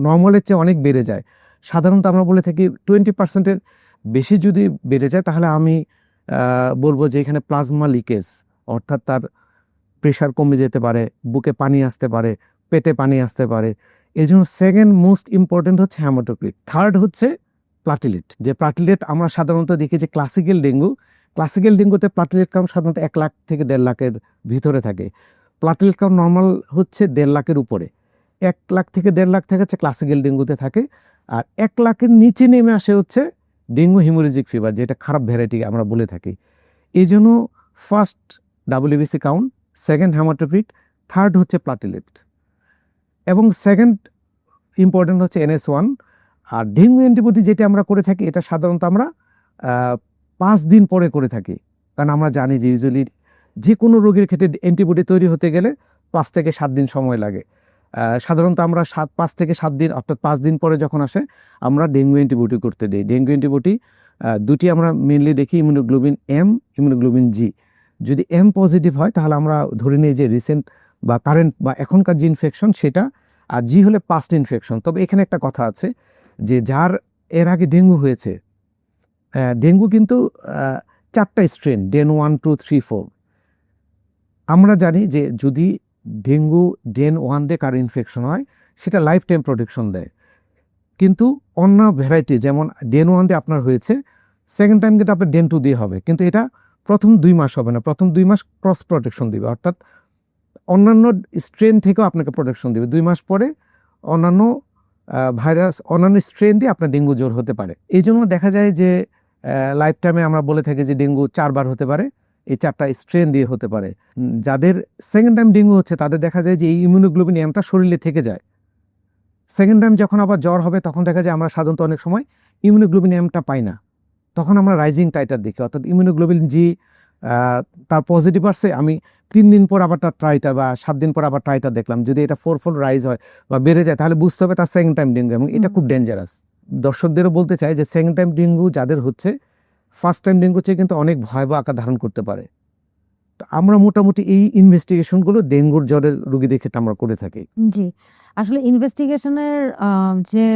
নর্মালের চেয়ে অনেক বেড়ে যায়, সাধারণত আমরা বলে থাকি 20%-এর বেশি যদি বেড়ে যায় তাহলে আমি বলবো যে এখানে প্লাজমা লিকেজ, অর্থাৎ তার প্রেশার কমে যেতে পারে, বুকে পানি আসতে পারে, পেটে পানি আসতে পারে। এই জন্য সেকেন্ড মোস্ট ইম্পর্টেন্ট হচ্ছে হেমাটোক্রিট। থার্ড হচ্ছে প্লাটিলেট। যে প্লাটিলেট আমরা সাধারণত দেখি যে ক্লাসিক্যাল ডেঙ্গুতে প্লাটিলেট কাউন্ট সাধারণত 1 লাখ থেকে 1.5 লাখের ভিতরে থাকে। প্লাটিলেট কাউন্ট নর্মাল হচ্ছে 1.5 লাখের উপরে। 1 লাখ থেকে 1.5 লাখ থেকে হচ্ছে ক্লাসিক্যাল ডেঙ্গুতে থাকে। আর 1 লাখের নিচে নেমে আসে হচ্ছে ডেঙ্গু হিমোরেজিক ফিভার, যেটা খারাপ ভ্যারাইটি আমরা বলে থাকি। এই জন্য first WBC count, second haematocrit, third হচ্ছে প্লাটিলেট, এবং সেকেন্ড ইম্পর্টেন্ট হচ্ছে NS1। আর ডেঙ্গু অ্যান্টিবডি যেটা আমরা করে থাকি এটা সাধারণত আমরা 5 দিন পরে করে থাকি, কারণ আমরা জানি যে ইউজুয়ালি যে কোনো রোগের ক্ষেত্রে অ্যান্টিবডি তৈরি হতে গেলে 5 থেকে 7 দিন সময় লাগে। সাধারণত আমরা 5 থেকে 7 দিন অর্থাৎ 5 দিন পরে যখন আসে আমরা ডেঙ্গু অ্যান্টিবডি করতে দিই। ডেঙ্গু অ্যান্টিবডি দুটি আমরা মেনলি দেখি, ইমিউনোগ্লোবিন M, ইমিউনোগ্লোবিন G। যদি M পজিটিভ হয় তাহলে আমরা ধরে নিই যে রিসেন্ট বা কারেন্ট বা এখনকার যে ইনফেকশন সেটা, আর G হলে পাস্ট ইনফেকশন। তবে এখানে একটা কথা আছে যে যার এর আগে ডেঙ্গু হয়েছে, ডেঙ্গু কিন্তু 4টা স্ট্রেন, ডেন 1, 2, 3, 4। আমরা জানি যে যদি ডেঙ্গু ডেন 1 দিয়ে কারো ইনফেকশন হয় সেটা লাইফ টাইম প্রোটেকশন দেয়, কিন্তু অন্য ভ্যারাইটি যেমন ডেন 1 দিয়ে আপনার হয়েছে, সেকেন্ড টাইম কিন্তু আপনার ডেন 2 দিয়ে হবে, কিন্তু এটা প্রথম 2 মাস হবে না, প্রথম 2 মাস ক্রস প্রোটেকশন দিবে, অর্থাৎ অন্যান্য স্ট্রেন থেকেও আপনাকে প্রোটেকশন দিবে। 2 মাস পরে অন্যান্য ভাইরাস, অন্যান্য স্ট্রেন দিয়ে আপনার ডেঙ্গু জ্বর হতে পারে। এই জন্য দেখা যায় যে লাইফ টাইমে আমরা বলে থাকি যে ডেঙ্গু 4 বার হতে পারে, এই 4টা স্ট্রেন দিয়ে হতে পারে। যাদের সেকেন্ড টাইম ডেঙ্গু হচ্ছে তাদের দেখা যায় যে এই ইমিউনোগ্লোবিন Mটা শরীরে থেকে যায়। সেকেন্ড টাইম যখন আবার জ্বর হবে তখন দেখা যায় আমরা সাধারণত অনেক সময় ইমিউনোগ্লোবিন Mটা পাই না, তখন আমরা রাইজিং টাইটার দেখি, অর্থাৎ ইমিউনোগ্লোবিন G তার পজিটিভ আসছে, আমি 3 দিন পর আবার তার ট্রাইটার বা 7 দিন পর আবার ট্রাইটার দেখলাম, যদি এটা 4-fold রাইজ হয় বা বেড়ে যায় তাহলে বুঝতে হবে তার সেকেন্ড টাইম ডেঙ্গু, এবং এটা খুব ডেঞ্জারাস। দর্শকদেরও বলতে চাই যে সেকেন্ড টাইম ডেঙ্গু যাদের হচ্ছে ফার্স্ট টাইম ডেঙ্গু চেয়ে কিন্তু অনেক ভয়াবহ আকার ধারণ করতে পারে। তো আমরা মোটামুটি এই ইনভেস্টিগেশনগুলো ডেঙ্গুর জ্বরের রোগীদের ক্ষেত্রে আমরা করে থাকি। জি, আসলে ইনভেস্টিগেশনের যে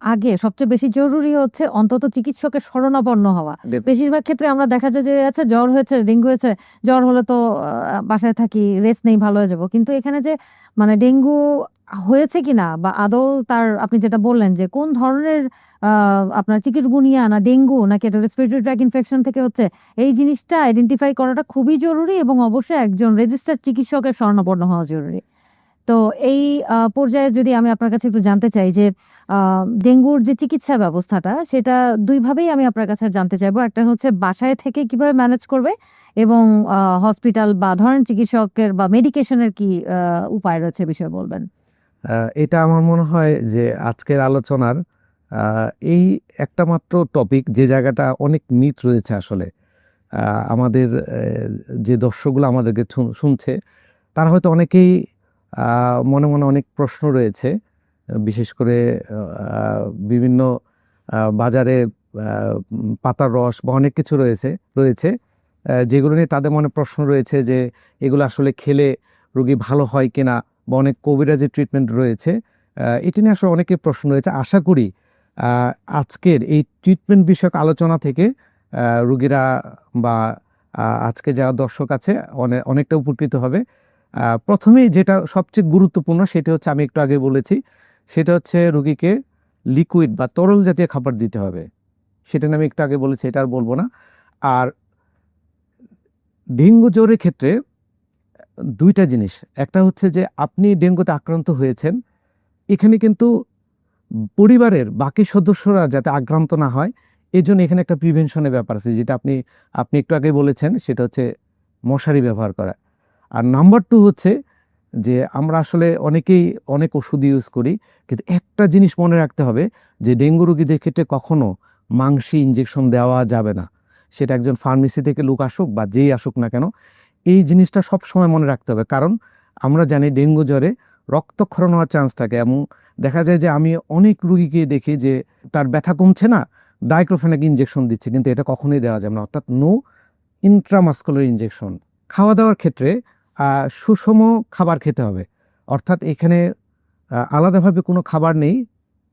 আগে সবচেয়ে বেশি জরুরি হচ্ছে অন্তত চিকিৎসকের শরণাপন্ন হওয়া। বেশিরভাগ ক্ষেত্রে আমরা দেখা যায় যে আচ্ছা জ্বর হয়েছে, ডেঙ্গু হয়েছে, জ্বর হলে তো বাসায় থাকি, রেস্ট নেই, ভালো হয়ে যাব। কিন্তু এখানে যে মানে ডেঙ্গু হয়েছে কিনা বা আদৌ তার, আপনি যেটা বললেন যে কোন ধরনের আপনার চিকুনগুনিয়া না ডেঙ্গু নাকি এটা রেসপিরেটরি ট্র্যাক ইনফেকশন থেকে হচ্ছে, এই জিনিসটা আইডেন্টিফাই করাটা খুবই জরুরি এবং অবশ্যই একজন রেজিস্টার্ড চিকিৎসকের শরণাপন্ন হওয়া জরুরি। তো এই পর্যায়ে যদি আমি আপনার কাছে একটু জানতে চাই যে ডেঙ্গুর যে চিকিৎসা ব্যবস্থাটা, সেটা দুইভাবেই আমি আপনার কাছে জানতে চাইবো। একটা হচ্ছে বাসায় থেকে কিভাবে ম্যানেজ করবে, এবং হসপিটাল বা ধরেন চিকিৎসকের বা মেডিকেশনের কি উপায় রয়েছে বিষয়ে বলবেন। এটা আমার মনে হয় যে আজকের আলোচনার এই একটা মাত্র টপিক যে জায়গাটা অনেক মিথ রয়েছে আসলে। আমাদের যে দর্শকগুলো আমাদেরকে শুনছে তারা হয়তো অনেকেই মনে মনে অনেক প্রশ্ন রয়েছে, বিশেষ করে বিভিন্ন বাজারে পাতার রস বা অনেক কিছু রয়েছে যেগুলো নিয়ে তাদের মনে প্রশ্ন রয়েছে যে এগুলো আসলে খেলে রোগী ভালো হয় কিনা, বা অনেক কবিরাজি ট্রিটমেন্ট রয়েছে। এটি নিয়ে আসলে অনেকের প্রশ্ন রয়েছে। আশা করি আজকের এই ট্রিটমেন্ট বিষয়ক আলোচনা থেকে রোগীরা বা আজকে যারা দর্শক আছে অনেকটা উপকৃত হবে। প্রথমেই যেটা সবচেয়ে গুরুত্বপূর্ণ সেটা হচ্ছে, আমি একটু আগে বলেছি, সেটা হচ্ছে রোগীকে লিকুইড বা তরল জাতীয় খাবার দিতে হবে। সেটা আমি একটু আগে বলেছি, এটা আর বলবো না। আর ডেঙ্গু জ্বরের ক্ষেত্রে দুইটা জিনিস, একটা হচ্ছে যে আপনি ডেঙ্গুতে আক্রান্ত হয়েছেন, এখানে কিন্তু পরিবারের বাকি সদস্যরা যাতে আক্রান্ত না হয় এই জন্য এখানে একটা প্রিভেনশনের ব্যাপার আছে, যেটা আপনি একটু আগে বলেছেন, সেটা হচ্ছে মশারি ব্যবহার করা। আর নাম্বার 2 হচ্ছে যে আমরা আসলে অনেকেই অনেক ওষুধ ইউজ করি, কিন্তু একটা জিনিস মনে রাখতে হবে যে ডেঙ্গু রোগীদের ক্ষেত্রে কখনো মাংসী ইঞ্জেকশন দেওয়া যাবে না। সেটা একজন ফার্মেসি থেকে লোক আসুক বা যেই আসুক না কেন, এই জিনিসটা সব সময় মনে রাখতে হবে। কারণ আমরা জানি ডেঙ্গু জ্বরে রক্তক্ষরণ হওয়ার চান্স থাকে, এবং দেখা যায় যে আমি অনেক রুগীকে দেখি যে তার ব্যথা কমছে না, ডাইক্লোফেনাক ইঞ্জেকশন দিচ্ছে, কিন্তু এটা কখনোই দেওয়া যাবে না, অর্থাৎ নো ইন্ট্রামাস্কুলার ইঞ্জেকশন। খাওয়া দাওয়ার ক্ষেত্রে সুষম খাবার খেতে হবে, অর্থাৎ এখানে আলাদাভাবে কোনো খাবার নেই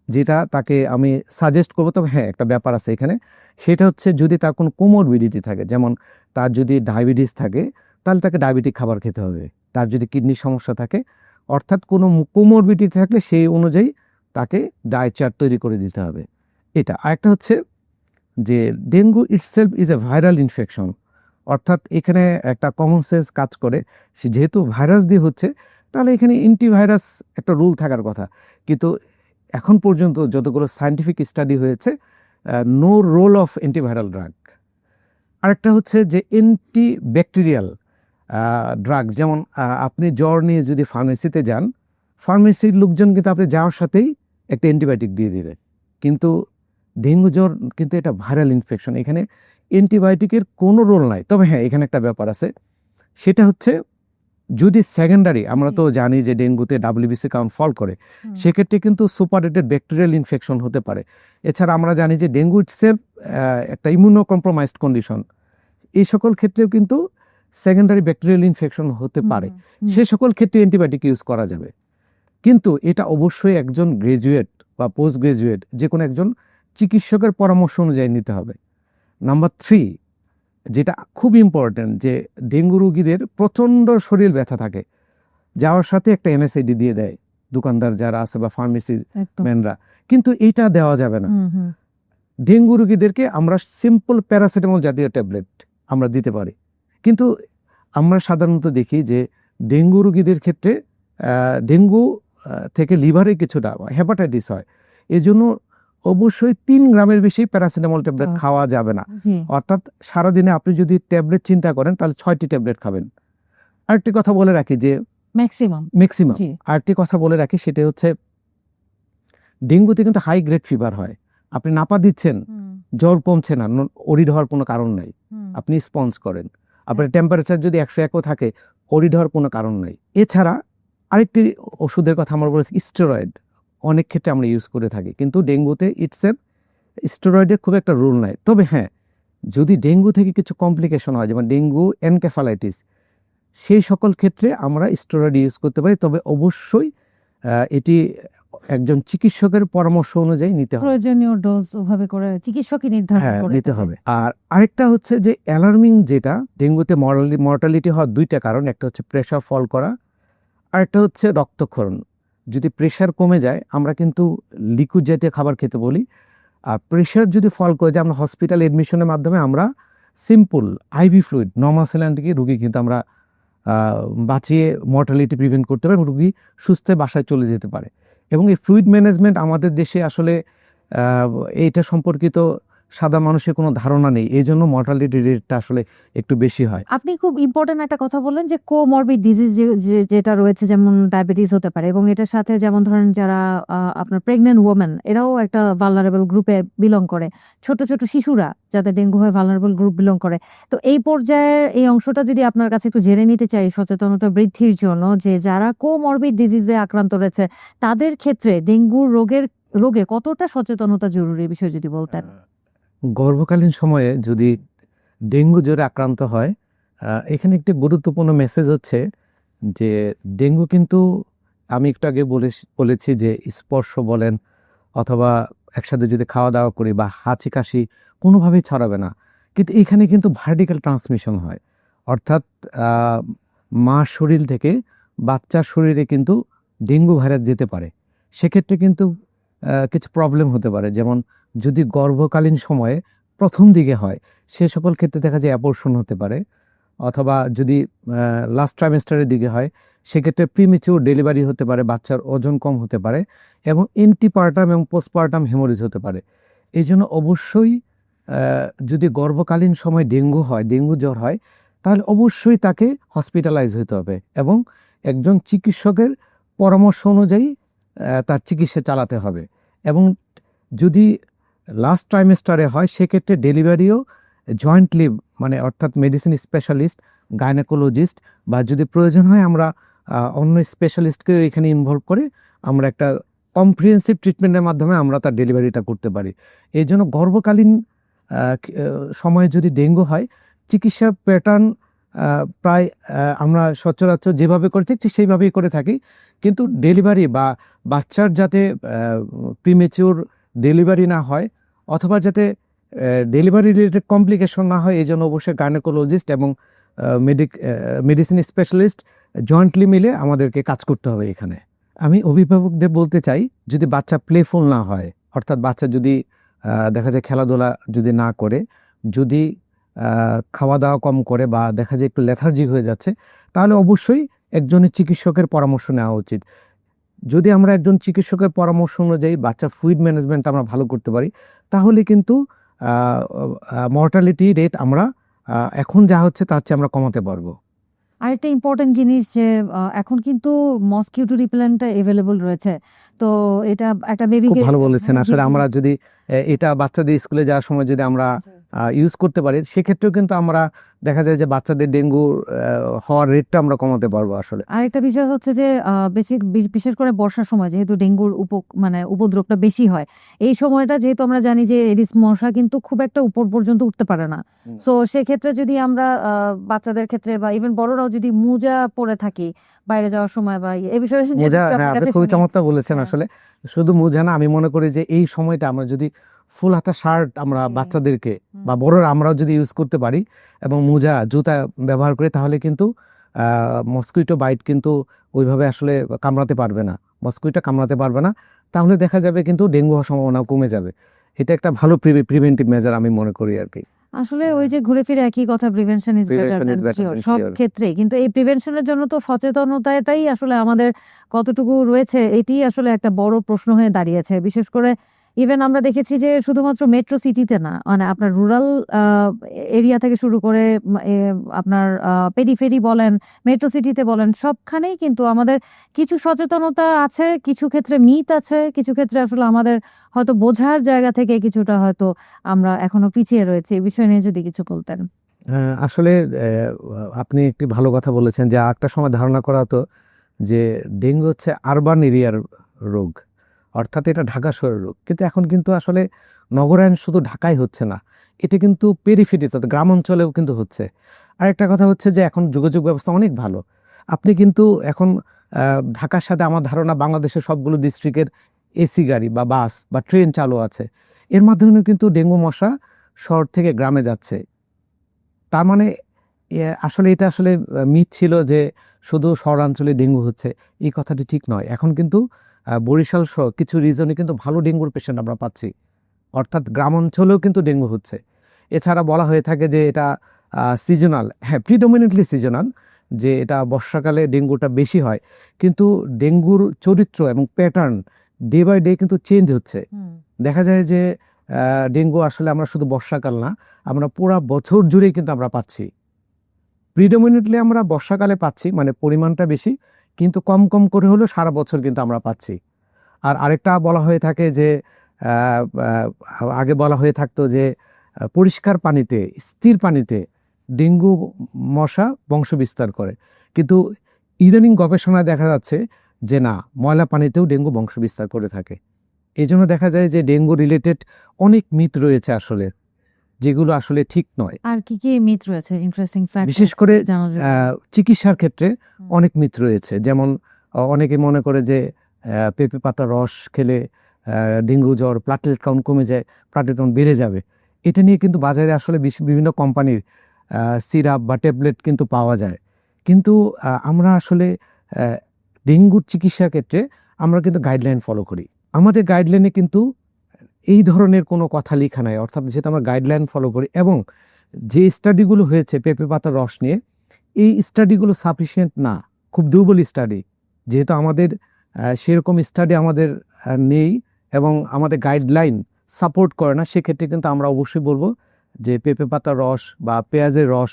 যেটা তাকে আমি সাজেস্ট করবো। তবে হ্যাঁ, একটা ব্যাপার আছে এখানে, সেটা হচ্ছে যদি তার কোনো কোমরবিডিটি থাকে, যেমন তার যদি ডায়াবেটিস থাকে তাহলে তাকে ডায়াবেটিক খাবার খেতে হবে। তার যদি কিডনির সমস্যা থাকে, অর্থাৎ কোনো কোমরবিডিটি থাকলে সেই অনুযায়ী তাকে ডায়েট চার্ট তৈরি করে দিতে হবে। এটা আরেকটা হচ্ছে যে dengue itself is a viral infection, অর্থাৎ এখানে একটা কমন সেন্স কাজ করে, সে যেহেতু ভাইরাস দিয়ে হচ্ছে তাহলে এখানে অ্যান্টিভাইরাস একটা রুল থাকার কথা, কিন্তু এখন পর্যন্ত যতগুলো সায়েন্টিফিক স্টাডি হয়েছে, no role of antiviral drug. আরেকটা হচ্ছে যে অ্যান্টিব্যাকটেরিয়াল ড্রাগ, যেমন আপনি জ্বর নিয়ে যদি ফার্মেসিতে যান, ফার্মেসির লোকজন কিন্তু আপনি যাওয়ার সাথেই একটা অ্যান্টিবায়োটিক দিয়ে দিবে, কিন্তু ডেঙ্গু জ্বর কিন্তু এটা ভাইরাল ইনফেকশন, এখানে অ্যান্টিবায়োটিকের কোনো রোল নাই। তবে হ্যাঁ, এখানে একটা ব্যাপার আছে, সেটা হচ্ছে যদি সেকেন্ডারি, আমরা তো জানি যে ডেঙ্গুতে ডাব্লিউবিসি কাউন্ট ফল করে, সেক্ষেত্রে কিন্তু সুপারডেটেড ব্যাকটেরিয়াল ইনফেকশন হতে পারে। এছাড়া আমরা জানি যে ডেঙ্গু ইটসেলফ একটা ইমিউনো কম্প্রোমাইজড কন্ডিশন, এই সকল ক্ষেত্রেও কিন্তু সেকেন্ডারি ব্যাকটেরিয়াল ইনফেকশন হতে পারে। সে সকল ক্ষেত্রে অ্যান্টিবায়োটিক ইউজ করা যাবে, কিন্তু এটা অবশ্যই একজন গ্রাজুয়েট বা পোস্ট গ্রাজুয়েট যে কোনো একজন চিকিৎসকের পরামর্শ অনুযায়ী নিতে হবে। নাম্বার 3, যেটা খুব ইম্পর্টেন্ট, যে ডেঙ্গু রোগীদের প্রচণ্ড শরীর ব্যথা থাকে, যাওয়ার সাথে একটা এনএসআইডি দিয়ে দেয় দোকানদার যারা আছে বা ফার্মেসি ম্যানরা, কিন্তু এইটা দেওয়া যাবে না। ডেঙ্গু রোগীদেরকে আমরা সিম্পল প্যারাসিটামল জাতীয় ট্যাবলেট আমরা দিতে পারি, কিন্তু আমরা সাধারণত দেখি যে ডেঙ্গু রোগীদের ক্ষেত্রে ডেঙ্গু থেকে লিভারে কিছুটা হেপাটাইটিস হয়, এজন্য অবশ্যই 3 গ্রামের বেশি প্যারাসিটামল ট্যাবলেট খাওয়া যাবে না। অর্থাৎ সারাদিনে আপনি যদি ট্যাবলেট চিন্তা করেন তাহলে 6টি ট্যাবলেট খাবেন। আরেকটি কথা বলে রাখি যে ম্যাক্সিমাম আরেকটি কথা বলে রাখি, সেটা হচ্ছে ডেঙ্গুতে কিন্তু হাই গ্রেড ফিভার হয়, আপনি নাপা দিচ্ছেন, জ্বর কমছে না, ওরিড হওয়ার কোনো কারণ নাই, আপনি স্পঞ্জ করেন, আপনার টেম্পারেচার যদি 101ও থাকে, ওরিড হওয়ার কোনো কারণ নাই। এছাড়া আরেকটি ওষুধের কথা আমরা বলেছি, স্টেরয়েড, অনেক ক্ষেত্রে আমরা ইউজ করে থাকি, কিন্তু ডেঙ্গুতে ইটসেলফ স্টেরয়েডের খুব একটা রোল নাই। তবে হ্যাঁ, যদি ডেঙ্গু থেকে কিছু কমপ্লিকেশন হয়, যেমন ডেঙ্গু এনকেফালাইটিস, সেই সকল ক্ষেত্রে আমরা স্টেরয়েড ইউজ করতে পারি, তবে অবশ্যই এটি একজন চিকিৎসকের পরামর্শ অনুযায়ী নিতে হবে। প্রয়োজনীয় ডোজ ওভাবে করে চিকিৎসকই নির্ধারণ হ্যাঁ, করে নিতে থাকেন। হবে। আর আরেকটা হচ্ছে যে অ্যালার্মিং, যেটা ডেঙ্গুতে মর্টালিটি হওয়ার দুইটা কারণ, একটা হচ্ছে প্রেশার ফল করা, আর একটা হচ্ছে রক্তক্ষরণ। যদি প্রেশার কমে যায় আমরা কিন্তু লিকুইড জাতীয় খাবার খেতে বলি, আর প্রেশার যদি ফল করে যায় আমরা হসপিটাল এডমিশনের মাধ্যমে আমরা সিম্পল আইভি ফ্লুইড নর্মাসেলানটিকে রুগী কিন্তু আমরা বাঁচিয়ে মর্টালিটি প্রিভেন্ট করতে পারি, রুগী সুস্থ বাসায় চলে যেতে পারে। এবং এই ফ্লুইড ম্যানেজমেন্ট আমাদের দেশে আসলে এইটা সম্পর্কিত সাদা মানুষের কোনো ধারণা নেই, এই জন্য মর্টালিটি রেটটা আসলে একটু বেশি হয়। আপনি খুব ইম্পর্টেন্ট একটা কথা বললেন যে কোমরবিড ডিজিজ যেটা রয়েছে, যেমন ডায়াবেটিস হতে পারে, এবং এটার সাথে যেমন ধরেন যারা আপনার প্রেগনেন্ট ওমেন, এরাও একটা ভালনারেবল গ্রুপে বিলং করে। ছোট ছোট শিশুরা যাদের ডেঙ্গু হয় ভালনারেবল গ্রুপ বিলং করে। তো এই পর্যায়ের এই অংশটা যদি আপনার কাছে একটু জেনে নিতে চাই সচেতনতা বৃদ্ধির জন্য, যে যারা কোমরবিড ডিজিজে আক্রান্ত রয়েছে তাদের ক্ষেত্রে ডেঙ্গু রোগে কতটা সচেতনতা জরুরি, এই বিষয়ে যদি বলতেন। গর্ভকালীন সময়ে যদি ডেঙ্গু জ্বরে আক্রান্ত হয়, এখানে একটি গুরুত্বপূর্ণ মেসেজ হচ্ছে যে ডেঙ্গু কিন্তু আমি একটু আগে বলেছি যে স্পর্শ বলেন অথবা একসাথে যদি খাওয়া দাওয়া করি বা হাঁচি কাশি কোনোভাবেই ছড়াবে না, কিন্তু এখানে কিন্তু ভার্টিক্যাল ট্রান্সমিশন হয়, অর্থাৎ মা শরীর থেকে বাচ্চার শরীরে কিন্তু ডেঙ্গু ভাইরাস যেতে পারে। সেক্ষেত্রে কিন্তু কিছু প্রবলেম হতে পারে, যেমন যদি গর্ভকালীন সময়ে প্রথম দিকে হয় সে সকল ক্ষেত্রে দেখা যায় অ্যাবর্শন হতে পারে, অথবা যদি লাস্ট ট্রাইমেস্টারের দিকে হয় সেক্ষেত্রে প্রিমেচিউর ডেলিভারি হতে পারে, বাচ্চার ওজন কম হতে পারে, এবং এন্টিপার্টাম এবং পোস্টপার্টাম হেমোরেজ হতে পারে। এই জন্য অবশ্যই যদি গর্ভকালীন সময় ডেঙ্গু জ্বর হয় তাহলে অবশ্যই তাকে হসপিটালাইজ হতে হবে এবং একজন চিকিৎসকের পরামর্শ অনুযায়ী তার চিকিৎসা চালাতে হবে। এবং যদি লাস্ট ট্রাইমেস্টারে হয় সেক্ষেত্রে ডেলিভারিও জয়েন্টলি, মানে অর্থাৎ মেডিসিন স্পেশালিস্ট, গাইনোকোলজিস্ট, বা যদি প্রয়োজন হয় আমরা অন্য স্পেশালিস্টকেও এখানে ইনভলভ করে আমরা একটা কম্প্রিহেন্সিভ ট্রিটমেন্টের মাধ্যমে আমরা তার ডেলিভারিটা করতে পারি। এই জন্য গর্ভকালীন সময়ে যদি ডেঙ্গু হয় চিকিৎসা প্যাটার্ন প্রায় আমরা সচরাচর যেভাবে করে থাকি সেইভাবেই করে থাকি, কিন্তু ডেলিভারি বা বাচ্চার যাতে প্রিমেচিউর ডেলিভারি না হয় অথবা যাতে ডেলিভারি রিলেটেড কমপ্লিকেশন না হয়, এই জন্য অবশ্যই গাইনোকোলজিস্ট এবং মেডিসিন স্পেশালিস্ট জয়েন্টলি মিলে আমাদেরকে কাজ করতে হবে এখানে। আমি অভিভাবকদের বলতে চাই, যদি বাচ্চা প্লেফুল না হয়, অর্থাৎ বাচ্চা যদি দেখা যায় খেলাধুলা যদি না করে, যদি খাওয়া দাওয়া কম করে, বা দেখা যায় একটু লেথার্জিক হয়ে যাচ্ছে, তাহলে অবশ্যই একজনের চিকিৎসকের পরামর্শ নেওয়া উচিত। যদি আমরা একজন চিকিৎসকের পরামর্শ অনুযায়ী বাচ্চার ফুড ম্যানেজমেন্ট আমরা ভালো করতে পারি, তাহলে কিন্তু মর্টালিটি রেট আমরা এখন যা হচ্ছে তার চেয়ে আমরা কমাতে পারবো। আরেকটা ইম্পর্টেন্ট জিনিস যে এখন কিন্তু মসকিউটো রিপেলেন্ট এভেলেবল রয়েছে, তো এটা একটা বেবিকে খুব ভালো বলেছেন। আসলে আমরা যদি এটা বাচ্চাদের স্কুলে যাওয়ার সময় যদি আমরা ইউজ করতে পারি সেক্ষেত্রেও কিন্তু আমরা দেখা যায় যে বাচ্চাদের ডেঙ্গু হওয়ার রেটটা আমরা কমাতে পারবো। আসলে আরেকটা বিষয় হচ্ছে যে বিশেষ করে বর্ষার সময় যেহেতু ডেঙ্গুর উপদ্রবটা বেশি হয়, এই সময়টা যেহেতু আমরা জানি যে এডিস মশা কিন্তু খুব একটা উপর পর্যন্ত উঠতে পারে না। সো সেক্ষেত্রে যদি আমরা বাচ্চাদের ক্ষেত্রে বা ইভেন বড়রাও যদি মোজা পরে থাকি বাইরে যাওয়ার সময়, বা এই বিষয়ে মোজা, হ্যাঁ আপনি খুবই চমৎকার বলেছেন। আসলে শুধু মোজা না, আমি মনে করি যে এই সময়টা আমরা যদি ফুল হাতা শার্ট আমরা বাচ্চাদেরকে বা বড়রা আমরাও যদি ইউজ করতে পারি এবং মোজা জুতা ব্যবহার করি, তাহলে কিন্তু মসকুইটো বাইট কিন্তু ওইভাবে আসলে কামড়াতে পারবে না, মসকুইটো কামড়াতে পারবে না, তাহলে দেখা যাবে কিন্তু ডেঙ্গু হওয়ার সম্ভাবনা কমে যাবে। এটা একটা ভালো প্রিভেন্টিভ মেজার আমি মনে করি আর কি। আসলে ওই যে ঘুরে ফিরে একই কথা, prevention is better than cure সব ক্ষেত্রে। কিন্তু এই প্রিভেনশনের জন্য তো সচেতনতাটাই আসলে আমাদের কতটুকু রয়েছে, এটি আসলে একটা বড় প্রশ্ন হয়ে দাঁড়িয়েছে। বিশেষ করে ইভেন আমরা দেখেছি যে শুধুমাত্র মেট্রো সিটিতে না, মানে আপনার রুরাল এরিয়া থেকে শুরু করে আপনার পেরিফেরি বলেন, মেট্রো সিটিতে বলেন, সবখানেই কিন্তু আমাদের কিছু সচেতনতা আছে, কিছু ক্ষেত্রে মিথ আছে, কিছু ক্ষেত্রে আসলে আমাদের হয়তো বোঝার জায়গা থেকে কিছুটা হয়তো আমরা এখনো পিছিয়ে রয়েছে। এই বিষয় নিয়ে যদি কিছু বলতেন। আসলে আপনি একটি ভালো কথা বলেছেন যে একটা সময় ধারণা করা হতো যে ডেঙ্গু হচ্ছে আরবান এরিয়ার রোগ, অর্থাৎ এটা ঢাকা শহরের রোগ। কিন্তু এখন কিন্তু আসলে নগরায়ণ শুধু ঢাকায় হচ্ছে না, এটা কিন্তু পেরিফেরিতে গ্রাম অঞ্চলেও কিন্তু হচ্ছে। আরেকটা কথা হচ্ছে যে এখন যোগাযোগ ব্যবস্থা অনেক ভালো। আপনি কিন্তু এখন ঢাকার সাথে আমার ধারণা বাংলাদেশের সবগুলো ডিস্ট্রিক্টের এসি গাড়ি বা বাস বা ট্রেন চালু আছে, এর মাধ্যমে কিন্তু ডেঙ্গু মশা শহর থেকে গ্রামে যাচ্ছে। তার মানে আসলে এটা আসলে মিথ ছিল যে শুধু শহরাঞ্চলে ডেঙ্গু হচ্ছে, এই কথাটি ঠিক নয়। এখন কিন্তু বরিশাল সহ কিছু রিজনে কিন্তু ভালো ডেঙ্গুর পেশেন্ট আমরা পাচ্ছি, অর্থাৎ গ্রাম অঞ্চলেও কিন্তু ডেঙ্গু হচ্ছে। এছাড়া বলা হয়ে থাকে যে এটা সিজনাল, হ্যাঁ প্রিডমিনেন্টলি সিজনাল, যে এটা বর্ষাকালে ডেঙ্গুটা বেশি হয়, কিন্তু ডেঙ্গুর চরিত্র এবং প্যাটার্ন ডে বাই ডে কিন্তু চেঞ্জ হচ্ছে। দেখা যায় যে ডেঙ্গু আসলে আমরা শুধু বর্ষাকাল না, আমরা পুরা বছর জুড়েই কিন্তু আমরা পাচ্ছি। প্রিডমিনেন্টলি আমরা বর্ষাকালে পাচ্ছি, মানে পরিমাণটা বেশি, কিন্তু কম কম করে হলেও সারা বছর কিন্তু আমরা পাচ্ছি। আর আরেকটা বলা হয়ে থাকে যে আগে বলা হয়ে থাকতো যে পরিষ্কার পানিতে, স্থির পানিতে ডেঙ্গু মশা বংশ বিস্তার করে, কিন্তু ইদানিং গবেষণায় দেখা যাচ্ছে যে না, ময়লা পানিতেও ডেঙ্গু বংশ বিস্তার করে থাকে। এই জন্য দেখা যায় যে ডেঙ্গু রিলেটেড অনেক মিথ রয়েছে আসলে, যেগুলো আসলে ঠিক নয়। আর কি কি মিথ রয়েছে ইন্টারেস্টিং ফ্যাক্ট? বিশেষ করে চিকিৎসার ক্ষেত্রে অনেক মিথ রয়েছে। যেমন অনেকে মনে করে যে পেঁপে পাতা রস খেলে ডেঙ্গু জ্বর, প্লাটেলেট কাউন্ট কমে যায়, প্লাটেলেট কাউন্ট বেড়ে যাবে। এটা নিয়ে কিন্তু বাজারে আসলে বিভিন্ন কোম্পানির সিরাপ বা ট্যাবলেট কিন্তু পাওয়া যায়। কিন্তু আমরা আসলে ডেঙ্গুর চিকিৎসার ক্ষেত্রে আমরা কিন্তু গাইডলাইন ফলো করি। আমাদের গাইডলাইনে কিন্তু এই ধরনের কোনো কথা লেখা নাই, অর্থাৎ যেহেতু আমরা গাইডলাইন ফলো করি এবং যে স্টাডিগুলো হয়েছে পেঁপে পাতার রস নিয়ে, এই স্টাডিগুলো সাফিসিয়েন্ট না, খুব দুর্বল স্টাডি। যেহেতু আমাদের সেরকম স্টাডি আমাদের নেই এবং আমাদের গাইডলাইন সাপোর্ট করে না, সেক্ষেত্রে কিন্তু আমরা অবশ্যই বলবো যে পেঁপে পাতার রস বা পেঁয়াজের রস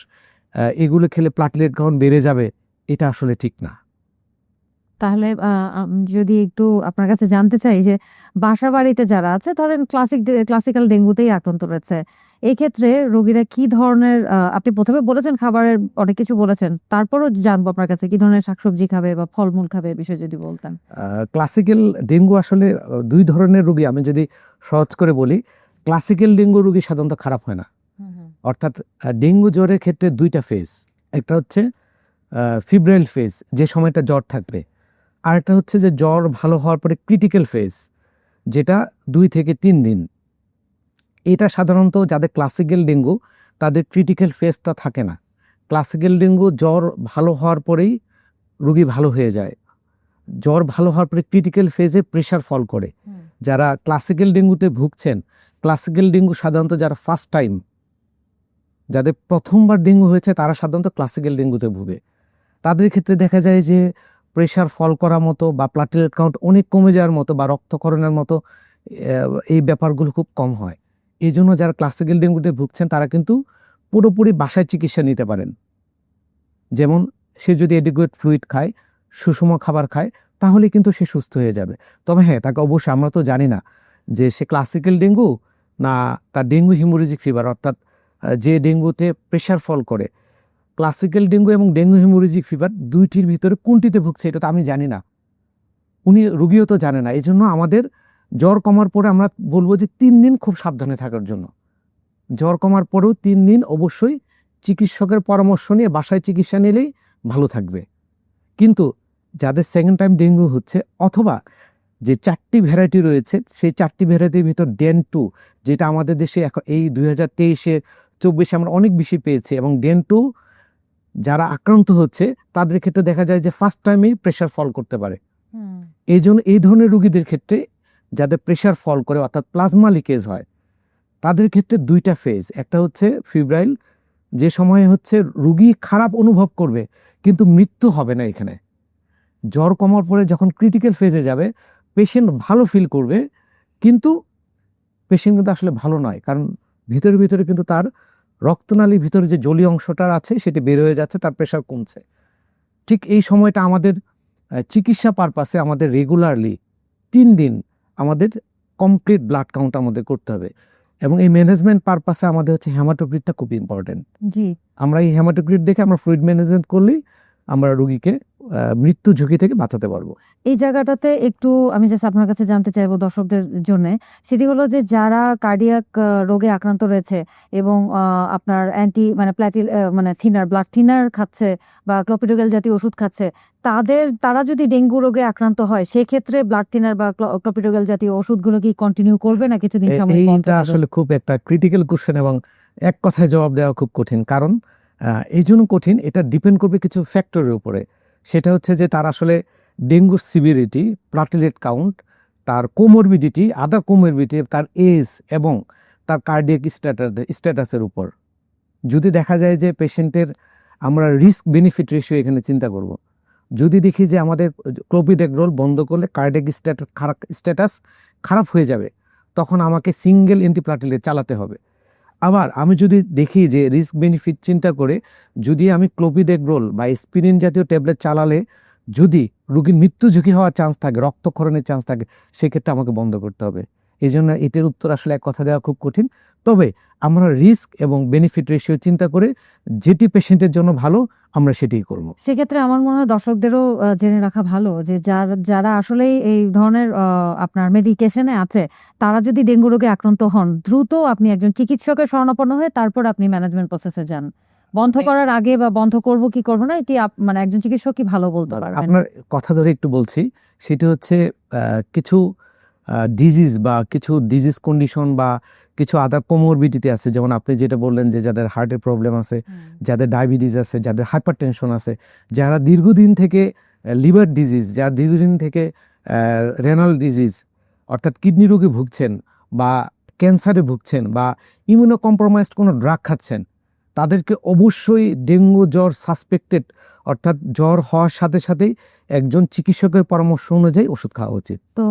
এগুলো খেলে প্লাটলেট কাউন্ট বেড়ে যাবে, এটা আসলে ঠিক না। তাহলে যদি একটু আপনার কাছে জানতে চাই যে বাসা বাড়িতে যারা আছে, ধরেন ক্লাসিক্যাল ডেঙ্গুতেই আক্রান্ত রয়েছে, এই ক্ষেত্রে রোগীরা কি ধরনের, আপনি প্রথমে বলেছেন খাবারের অনেক কিছু বলেছেন, তারপরও জানবো আপনার কাছে কি ধরনের শাকসবজি খাবে বা ফলমূল খাবে, এই বিষয়ে যদি বলতেন। ক্লাসিক্যাল ডেঙ্গু আসলে দুই ধরনের রোগী, আমি যদি সহজ করে বলি, ক্লাসিক্যাল ডেঙ্গু রোগী সাধারণত খারাপ হয় না। অর্থাৎ ডেঙ্গু জ্বরের ক্ষেত্রে দুইটা ফেজ, একটা হচ্ছে ফিব্রাইল ফেজ, যে সময়টা জ্বর থাকবে, আর একটা হচ্ছে যে জ্বর ভালো হওয়ার পরে ক্রিটিক্যাল ফেজ, যেটা 2 থেকে 3 দিন। এটা সাধারণত যাদের ক্লাসিক্যাল ডেঙ্গু তাদের ক্রিটিক্যাল ফেজটা থাকে না। ক্লাসিক্যাল ডেঙ্গু জ্বর ভালো হওয়ার পরেই রোগী ভালো হয়ে যায়। জ্বর ভালো হওয়ার পরে ক্রিটিক্যাল ফেজে প্রেশার ফল করে। যারা ক্লাসিক্যাল ডেঙ্গুতে ভুগছেন, ক্লাসিক্যাল ডেঙ্গু সাধারণত যারা ফার্স্ট টাইম, যাদের প্রথমবার ডেঙ্গু হয়েছে, তারা সাধারণত ক্লাসিক্যাল ডেঙ্গুতে ভুগে। তাদের ক্ষেত্রে দেখা যায় যে প্রেশার ফল করার মতো বা প্লাটেলেট কাউন্ট অনেক কমে যাওয়ার মতো বা রক্তক্ষরণের মতো এই ব্যাপারগুলো খুব কম হয়। এই জন্য যারা ক্লাসিক্যাল ডেঙ্গুতে ভুগছেন তারা কিন্তু পুরোপুরি বাসায় চিকিৎসা নিতে পারেন। যেমন সে যদি এডিকুয়েট ফ্লুইড খায়, সুষম খাবার খায়, তাহলে কিন্তু সে সুস্থ হয়ে যাবে। তবে হ্যাঁ, তাকে অবশ্যই, আমরা তো জানি না যে সে ক্লাসিক্যাল ডেঙ্গু না তার ডেঙ্গু হিমোরেজিক ফিভার, অর্থাৎ যে ডেঙ্গুতে প্রেশার ফল করে, ক্লাসিক্যাল ডেঙ্গু এবং ডেঙ্গু হিমোরেজিক ফিভার দুইটির ভিতরে কোনটিতে ভুগছে এটা তো আমি জানি না, উনি রোগীও তো জানে না। এই জন্য আমাদের জ্বর কমার পরে আমরা বলবো যে 3 দিন খুব সাবধানে থাকার জন্য। জ্বর কমার পরেও 3 দিন অবশ্যই চিকিৎসকের পরামর্শ নিয়ে বাসায় চিকিৎসা নিলেই ভালো থাকবে। কিন্তু যাদের সেকেন্ড টাইম ডেঙ্গু হচ্ছে, অথবা যে 4টি ভ্যারাইটি রয়েছে, সেই 4টি ভ্যারাইটির ভিতর ডেন 2, যেটা আমাদের দেশে এখন এই 2023-24 আমরা অনেক বেশি পেয়েছি, এবং ডেন 2 যারা আক্রান্ত হচ্ছে তাদের ক্ষেত্রে দেখা যায় যে ফার্স্ট টাইমেই প্রেশার ফল করতে পারে। এই জন্য এই ধরনের রোগীদের ক্ষেত্রে যাদের প্রেশার ফল করে, অর্থাৎ প্লাজমা লিকেজ হয়, তাদের ক্ষেত্রে 2টা ফেজ। একটা হচ্ছে ফিব্রাইল, যে সময়ে হচ্ছে রোগী খারাপ অনুভব করবে কিন্তু মৃত্যু হবে না। এখানে জ্বর কমার পরে যখন ক্রিটিক্যাল ফেজে যাবে, পেশেন্ট ভালো ফিল করবে, কিন্তু পেশেন্ট কিন্তু আসলে ভালো নয়, কারণ ভিতরে ভিতরে কিন্তু তার রক্তনালীর ভিতরে যে জলীয় অংশটা আছে সেটি বের হয়ে যাচ্ছে, তার প্রেশার কমছে। ঠিক এই সময়টা আমাদের চিকিৎসা পারপাসে আমাদের রেগুলারলি 3 দিন আমাদের কমপ্লিট ব্লাড কাউন্ট আমাদের করতে হবে, এবং এই ম্যানেজমেন্ট পারপাসে আমাদের হচ্ছে হেমাটোক্রিটটা খুব ইম্পর্টেন্ট। জি, আমরা এই হেমাটোক্রিট দেখে আমরা ফ্লুইড ম্যানেজমেন্ট করলেই আমরা রোগীকে মৃত্যু ঝুঁকি থেকে বাঁচাতে পারবো। এই জায়গাটাতে একটু আমি জাস্ট আপনার কাছে জানতে চাইবো দর্শকদের জন্য, সেটি হলো যে যারা কার্ডিয়াক রোগে আক্রান্ত রয়েছে এবং আপনার মানে মানে ব্লাড থিনার খাচ্ছে বা ক্লোপিডোগ্রাল জাতীয় ওষুধ খাচ্ছে, তারা যদি ডেঙ্গু রোগে আক্রান্ত হয় সেক্ষেত্রে ব্লাড থিনার বা ক্লোপিডোগ্রাল জাতীয় ওষুধগুলো কি কন্টিনিউ করবে না কিছুদিন সাময়িক বন্ধ এইটা করবে? আসলে খুব একটা ক্রিটিক্যাল কোশ্চেন এবং এক কথায় জবাব দেওয়া খুব কঠিন। কারণ এই জন্য কঠিন, এটা ডিপেন্ড করবে কিছু ফ্যাক্টরের উপরে। সেটা হচ্ছে যে তার আসলে ডেঙ্গুর সিভিরিটি, প্লাটিলেট কাউন্ট, তার কোমরবিডিটি, আদার কোমরবিডিটি, তার এজ এবং তার কার্ডিয়াক স্ট্যাটাসের উপর। যদি দেখা যায় যে পেশেন্টের আমরা রিস্ক বেনিফিট রেশিও এখানে চিন্তা করব। যদি দেখি যে আমাদের ক্লোপিডোগ্রাল বন্ধ করলে কার্ডিয়াক স্ট্যাটাস খারাপ হয়ে যাবে, তখন আমাকে সিঙ্গেল অ্যান্টিপ্লাটিলেট চালাতে হবে। আবার আমি যদি দেখি যে রিস্ক বেনিফিট চিন্তা করে যদি আমি ক্লোপিডোগ্রাল বা অ্যাসপিরিন জাতীয় ট্যাবলেট চালালে যদি রোগীর মৃত্যু ঝুঁকি হওয়ার চান্স থাকে, রক্তক্ষরণের চান্স থাকে, সেক্ষেত্রে আমাকে বন্ধ করতে হবে। এই জন্য এটার উত্তর আসলে এক কথা দেওয়া খুব কঠিন। তবে আমরা রিস্ক এবং বেনিফিট রেশিও চিন্তা করে যেটি পেশেন্টের জন্য ভালো আমরা সেটিই করব। সেক্ষেত্রে আমার মনে হয় দর্শকদেরও জেনে রাখা ভালো যে যারা আসলে এই ধরনের আপনার মেডিকেশনে আছে, তারা যদি ডেঙ্গু রোগে আক্রান্ত হন, দ্রুত আপনি একজন চিকিৎসকের শরণাপন্ন হয়ে তারপর আপনি ম্যানেজমেন্ট প্রসেসে যান। বন্ধ করার আগে বা বন্ধ করব কি করব না, এটি মানে একজন চিকিৎসক কি ভালো বলতে পারবেন। আপনার কথা ধরে একটু বলছি, সেটি হচ্ছে কিছু ডিজিজ বা কিছু ডিজিজ কন্ডিশন বা কিছু আদার কোমরবিডিটি আছে, যেমন আপনি যেটা বললেন যে যাদের হার্টের প্রবলেম আছে, যাদের ডায়াবেটিস আছে, যাদের হাইপারটেনশন আছে, যারা দীর্ঘদিন থেকে লিভার ডিজিজ, যারা দীর্ঘদিন থেকে রেনাল ডিজিজ অর্থাৎ কিডনি রোগে ভুগছেন বা ক্যান্সারে ভুগছেন বা ইমিউনো কম্প্রোমাইজড কোনো ড্রাগ খাচ্ছেন, তাদেরকে অবশ্যই ডেঙ্গু জ্বর সাসপেক্টেড অর্থাৎ জ্বর হওয়ার সাথে সাথেই একজন চিকিৎসকের পরামর্শ অনুযায়ী ওষুধ খাওয়া উচিত। তো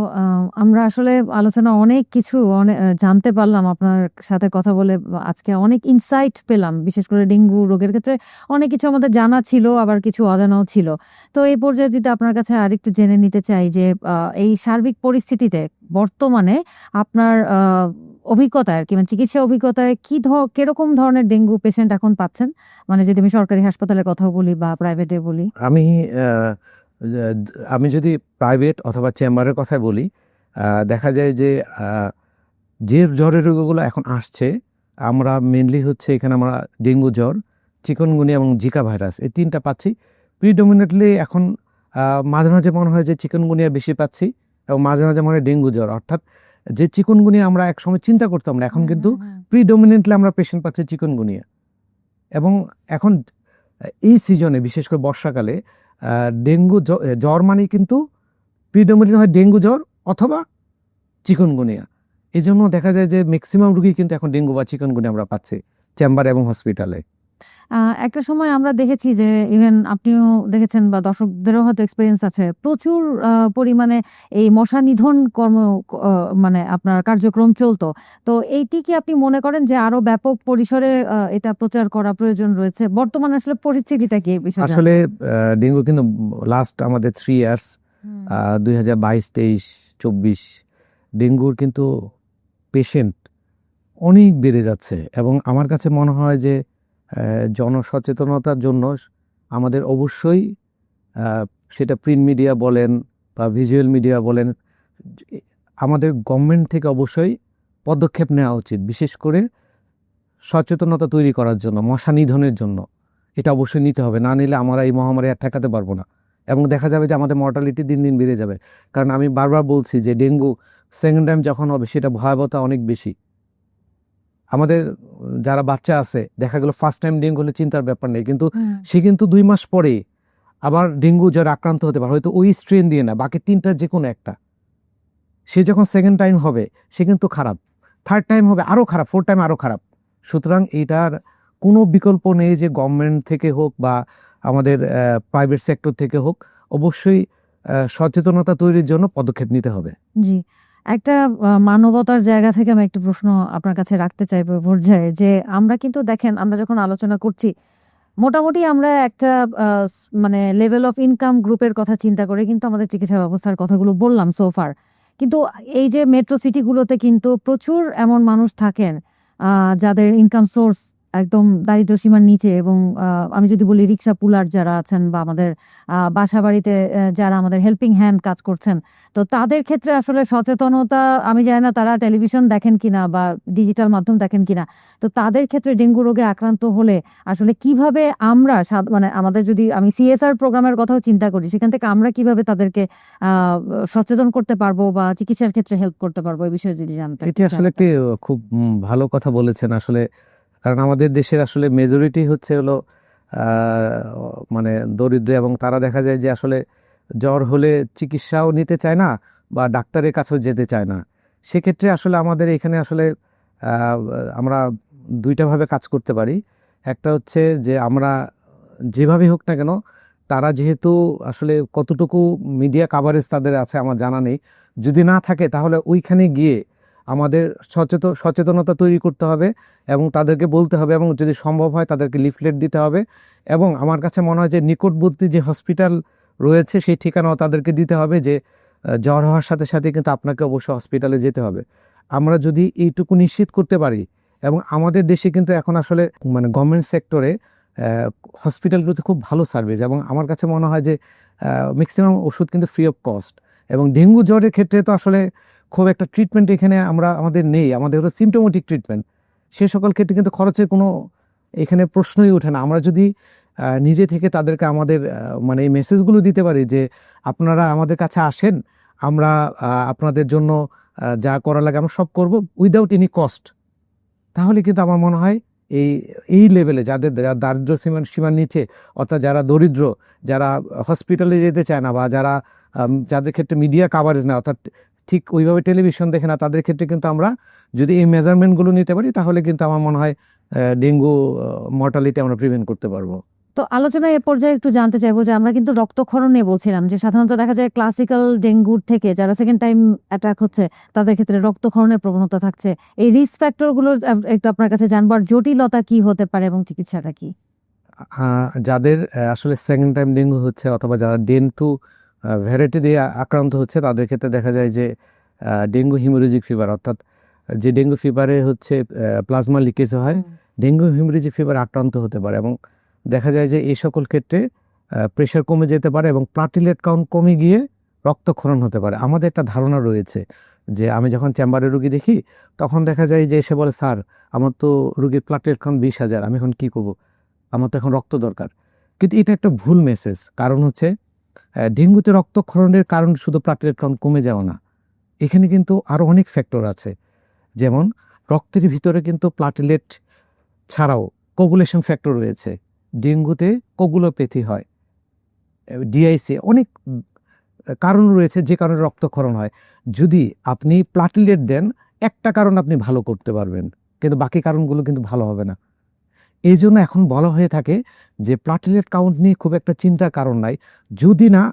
আমরা আসলে আলোচনা অনেক কিছু জানতে পারলাম আপনার সাথে কথা বলে। আজকে অনেক ইনসাইট পেলাম, বিশেষ করে ডেঙ্গু রোগের ক্ষেত্রে অনেক কিছু আমাদের জানা ছিল, আবার কিছু অজানাও ছিল। তো এই পর্যায়ে যদি আপনার কাছে আরেকটু জেনে নিতে চাই যে এই সার্বিক পরিস্থিতিতে বর্তমানে আপনার অভিজ্ঞতায় আর কি, মানে চিকিৎসা অভিজ্ঞতায় কিরকম ধরনের ডেঙ্গু পেশেন্ট এখন পাচ্ছেন, মানে যদি আমি সরকারি হাসপাতালের কথাও বলি বা প্রাইভেটে বলি। আমি যদি প্রাইভেট অথবা চেম্বারের কথাই বলি, দেখা যায় যে যে জ্বরের রোগগুলো এখন আসছে, আমরা মেনলি হচ্ছে এখানে আমরা ডেঙ্গু জ্বর, চিকনগুনিয়া এবং জিকা ভাইরাস, এই তিনটা পাচ্ছি প্রিডমিনেন্টলি এখন। মাঝে মাঝে মনে হয় যে চিকনগুনিয়া বেশি পাচ্ছি এবং মাঝে মাঝে মনে হয় ডেঙ্গু জ্বর। অর্থাৎ যে চিকনগুনিয়া আমরা একসময় চিন্তা করতাম না, এখন কিন্তু প্রিডমিনেন্টলি আমরা পেশেন্ট পাচ্ছি চিকনগুনিয়া। এবং এখন এই সিজনে বিশেষ করে বর্ষাকালে ডেঙ্গু জ্বর মানে কিন্তু প্রিডমিনেন্ট হয় ডেঙ্গু জ্বর অথবা চিকনগুনিয়া। এই জন্য দেখা যায় যে ম্যাক্সিমাম রোগী কিন্তু এখন ডেঙ্গু বা চিকনগুনিয়া আমরা পাচ্ছি চেম্বার এবং হসপিটালে। একটা সময় আমরা দেখেছি যে ইভেন আপনিও দেখেছেন বা দর্শকদেরও হয়তো এক্সপিরিয়েন্স আছে, প্রচুর পরিমাণে এই মশা নিধন মানে আপনার কার্যক্রম চলতো। তো এইটি কি আপনি মনে করেন যে আরো ব্যাপক পরিসরে এটা প্রচার করা প্রয়োজন রয়েছে? বর্তমানে আসলে পরিস্থিতিটা কি? আসলে ডেঙ্গু কিন্তু লাস্ট আমাদের 3 ইয়ার্স 2022, 23, 24 ডেঙ্গুর কিন্তু পেশেন্ট অনেক বেড়ে যাচ্ছে। এবং আমার কাছে মনে হয় যে জনসচেতনতার জন্য আমাদের অবশ্যই সেটা প্রিন্ট মিডিয়া বলেন বা ভিজুয়াল মিডিয়া বলেন, আমাদের গভর্নমেন্ট থেকে অবশ্যই পদক্ষেপ নেওয়া উচিত, বিশেষ করে সচেতনতা তৈরি করার জন্য, মশা নিধনের জন্য। এটা অবশ্যই নিতে হবে, না নিলে আমরা এই মহামারী আর ঠেকাতে পারবো না। এবং দেখা যাবে যে আমাদের মর্টালিটি দিন দিন বেড়ে যাবে। কারণ আমি বারবার বলছি যে ডেঙ্গু সেকেন্ড টাইম যখন হবে সেটা ভয়াবহতা অনেক বেশি। আমাদের যারা বাচ্চা আছে দেখা গেল ফার্স্ট টাইম ডেঙ্গু হলে চিন্তার ব্যাপার নেই, কিন্তু সে কিন্তু 2 মাস পরে আবার ডেঙ্গু জ্বর আক্রান্ত হতে পারে, হয়তো ওই স্ট্রেন দিয়ে না, বাকি 3টার যে কোনো একটা। সে যখন সেকেন্ড টাইম হবে সে কিন্তু খারাপ, থার্ড টাইম হবে আরও খারাপ, ফোর্থ টাইম আরও খারাপ। সুতরাং এটার কোনো বিকল্প নেই যে গভর্নমেন্ট থেকে হোক বা আমাদের প্রাইভেট সেক্টর থেকে হোক, অবশ্যই সচেতনতা তৈরির জন্য পদক্ষেপ নিতে হবে। জি, একটা মানবতার জায়গা থেকে আমি একটা প্রশ্ন আপনার কাছে রাখতে চাইবো পর্যায়ে, যে আমরা কিন্তু দেখেন আমরা যখন আলোচনা করছি মোটামুটি আমরা একটা মানে লেভেল অফ ইনকাম গ্রুপের কথা চিন্তা করে কিন্তু আমাদের চিকিৎসা ব্যবস্থার কথাগুলো বললাম সোফার। কিন্তু এই যে মেট্রো সিটিগুলোতে কিন্তু প্রচুর এমন মানুষ থাকেন যাদের ইনকাম সোর্স একদম দারিদ্র্য সীমার নিচে এবং আমি যদি বলি রিক্সা পুলার যারা আছেন বা আমাদের বাসা বাড়িতে যারা আমাদের হেল্পিং হ্যান্ড কাজ করছেন, তো তাদের ক্ষেত্রে আসলে সচেতনতা, আমি জানি না তারা টেলিভিশন দেখেন কিনা বা ডিজিটাল মাধ্যম দেখেন কিনা, তো তাদের ক্ষেত্রে ডেঙ্গু রোগে আক্রান্ত হলে আসলে কিভাবে আমরা মানে আমাদের যদি আমি সিএসআর প্রোগ্রামের কথাও চিন্তা করি, সেখান থেকে আমরা কিভাবে তাদেরকে সচেতন করতে পারবো বা চিকিৎসার ক্ষেত্রে হেল্প করতে পারবো, এই বিষয়ে যদি জানতে। এটি আসলে একটি খুব ভালো কথা বলেছেন আসলে, কারণ আমাদের দেশের আসলে মেজরিটি হচ্ছে হলো মানে দরিদ্র, এবং তারা দেখা যায় যে আসলে জ্বর হলে চিকিৎসাও নিতে চায় না বা ডাক্তারের কাছেও যেতে চায় না। সেক্ষেত্রে আসলে আমাদের এখানে আসলে আমরা দুইটাভাবে কাজ করতে পারি। একটা হচ্ছে যে আমরা যেভাবে হোক না কেন, তারা যেহেতু আসলে কতটুকু মিডিয়া কাভারেজ তাদের আছে আমার জানা নেই, যদি না থাকে তাহলে ওইখানে গিয়ে আমাদের সচেতনতা তৈরি করতে হবে এবং তাদেরকে বলতে হবে, এবং যদি সম্ভব হয় তাদেরকে লিফলেট দিতে হবে। এবং আমার কাছে মনে হয় যে নিকটবর্তী যে হসপিটাল রয়েছে সেই ঠিকানাও তাদেরকে দিতে হবে, যে জ্বর হওয়ার সাথে সাথে কিন্তু আপনাকে অবশ্যই হসপিটালে যেতে হবে। আমরা যদি এইটুকু নিশ্চিত করতে পারি, এবং আমাদের দেশে কিন্তু এখন আসলে মানে গভর্নমেন্ট সেক্টরে হসপিটালগুলোতে খুব ভালো সার্ভিস, এবং আমার কাছে মনে হয় যে ম্যাক্সিমাম ওষুধ কিন্তু ফ্রি অফ কস্ট। এবং ডেঙ্গু জ্বরের ক্ষেত্রে তো আসলে খুব একটা ট্রিটমেন্ট এখানে আমাদের নেই, আমাদের হলো সিমটোমেটিক ট্রিটমেন্ট। সে সকল ক্ষেত্রে কিন্তু খরচের কোনো এখানে প্রশ্নই ওঠে না। আমরা যদি নিজে থেকে তাদেরকে আমাদের মানে এই মেসেজগুলো দিতে পারি যে আপনারা আমাদের কাছে আসেন, আমরা আপনাদের জন্য যা করা লাগে আমরা সব করব উইদাউট এনি কস্ট, তাহলে কিন্তু আমার মনে হয় এই লেভেলে যাদের দারিদ্র্য সীমার নিচে, অর্থাৎ যারা দরিদ্র, যারা হসপিটালে যেতে চায় না, বা যাদের ক্ষেত্রে মিডিয়া কাভারেজ না, অর্থাৎ ঠিক ওইভাবে টেলিভিশন দেখে না, তাদের ক্ষেত্রে কিন্তু আমরা যদি এই মেজারমেন্টগুলো নিতে পারি, তাহলে কিন্তু আমার মনে হয় ডেঙ্গু মর্টালিটি আমরা প্রিভেন্ট করতে পারবো। তো আলোচনায় এ পর্যায়ে একটু জানতে চাইবো যে আমরা কিন্তু রক্তক্ষরণ নিয়ে বলছিলাম, যে সাধারণত দেখা যায় ক্লাসিক্যাল ডেঙ্গুর থেকে যারা সেকেন্ড টাইম অ্যাটাক হচ্ছে তাদের ক্ষেত্রে রক্তক্ষরণের প্রবণতা থাকছে। এই রিস্ক ফ্যাক্টরগুলো একটু আপনার কাছে জানবার, জটিলতা কি হতে পারে এবং চিকিৎসাটা কি? যাদের আসলে সেকেন্ড টাইম ডেঙ্গু হচ্ছে, অথবা যারা ডেন 2 ভ্যারাইটি দিয়ে আক্রান্ত হচ্ছে, তাদের ক্ষেত্রে দেখা যায় যে ডেঙ্গু হিমোরেজিক ফিভার, অর্থাৎ যে ডেঙ্গু ফিভারে হচ্ছে প্লাজমা লিকেজ হয়, ডেঙ্গু হিমোরেজিক ফিভার আক্রান্ত হতে পারে। এবং দেখা যায় যে এই সকল ক্ষেত্রে প্রেশার কমে যেতে পারে এবং প্লাটিলেট কাউন্ট কমে গিয়ে রক্তক্ষরণ হতে পারে। আমাদের একটা ধারণা রয়েছে যে আমি যখন চেম্বারে রুগী দেখি, তখন দেখা যায় যে এসে বলে, স্যার আমার তো রুগীর প্লাটিলেট কাউন্ট 20,000, আমি এখন কি করব, আমার তো এখন রক্ত দরকার। কিন্তু এটা একটা ভুল মেসেজ। কারণ হচ্ছে ডেঙ্গুতে রক্তক্ষরণের কারণ শুধু প্লাটিলেট কাউন্ট কমে যাওয়া না, এখানে কিন্তু আরও অনেক ফ্যাক্টর আছে। যেমন রক্তের ভিতরে কিন্তু প্লাটিলেট ছাড়াও কোগুলেশন ফ্যাক্টর রয়েছে। ডেঙ্গুতে কোগুলোপ্যাথি হয়, ডিআইসি, অনেক কারণ রয়েছে যে কারণে রক্তক্ষরণ হয়। যদি আপনি প্লাটিলেট দেন, একটা কারণ আপনি ভালো করতে পারবেন, কিন্তু বাকি কারণগুলো কিন্তু ভালো হবে না। এই জন্য এখন বলা হয়ে থাকে যে প্লাটিলেট কাউন্ট নিয়ে খুব একটা চিন্তার কারণ নাই। যদি না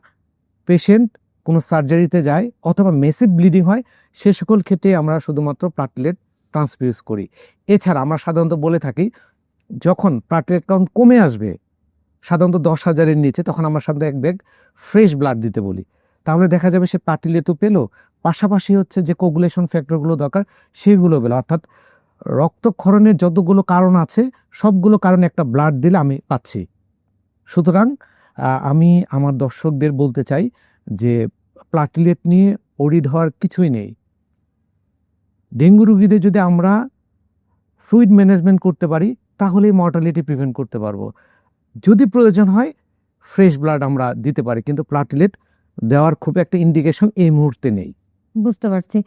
পেশেন্ট কোনো সার্জারিতে যায় অথবা মেসিভ ব্লিডিং হয়, সে সকল ক্ষেত্রে আমরা শুধুমাত্র প্লাটিলেট ট্রান্সফিউজ করি। এছাড়া আমরা সাধারণত বলে থাকি, যখন প্লাটিলেট কাউন্ট কমে আসবে সাধারণত 10,000-এর নিচে, তখন আমরা সাধারণত এক ব্যাগ ফ্রেশ ব্লাড দিতে বলি। তাহলে দেখা যাবে সে প্লাটিলেটও পেলো, পাশাপাশি হচ্ছে যে কোগুলেশন ফ্যাক্টরগুলো দরকার সেগুলো পেলো। অর্থাৎ রক্তক্ষরণের যতগুলো কারণ আছে সবগুলো কারণে একটা ব্লাড দিলে আমি পাচ্ছি। সুতরাং আমি আমার দর্শকদের বলতে চাই যে প্লাটিলেট নিয়ে ওরিড হওয়ার কিছুই নেই। ডেঙ্গু রোগীদের যদি আমরা ফ্লুইড ম্যানেজমেন্ট করতে পারি, তাহলেই মর্টালিটি প্রিভেন্ট করতে পারবো। যদি প্রয়োজন হয় ফ্রেশ ব্লাড আমরা দিতে পারি, কিন্তু প্লাটিলেট দেওয়ার খুব একটা ইন্ডিকেশন এই মুহূর্তে নেই। বুঝতে পারছি।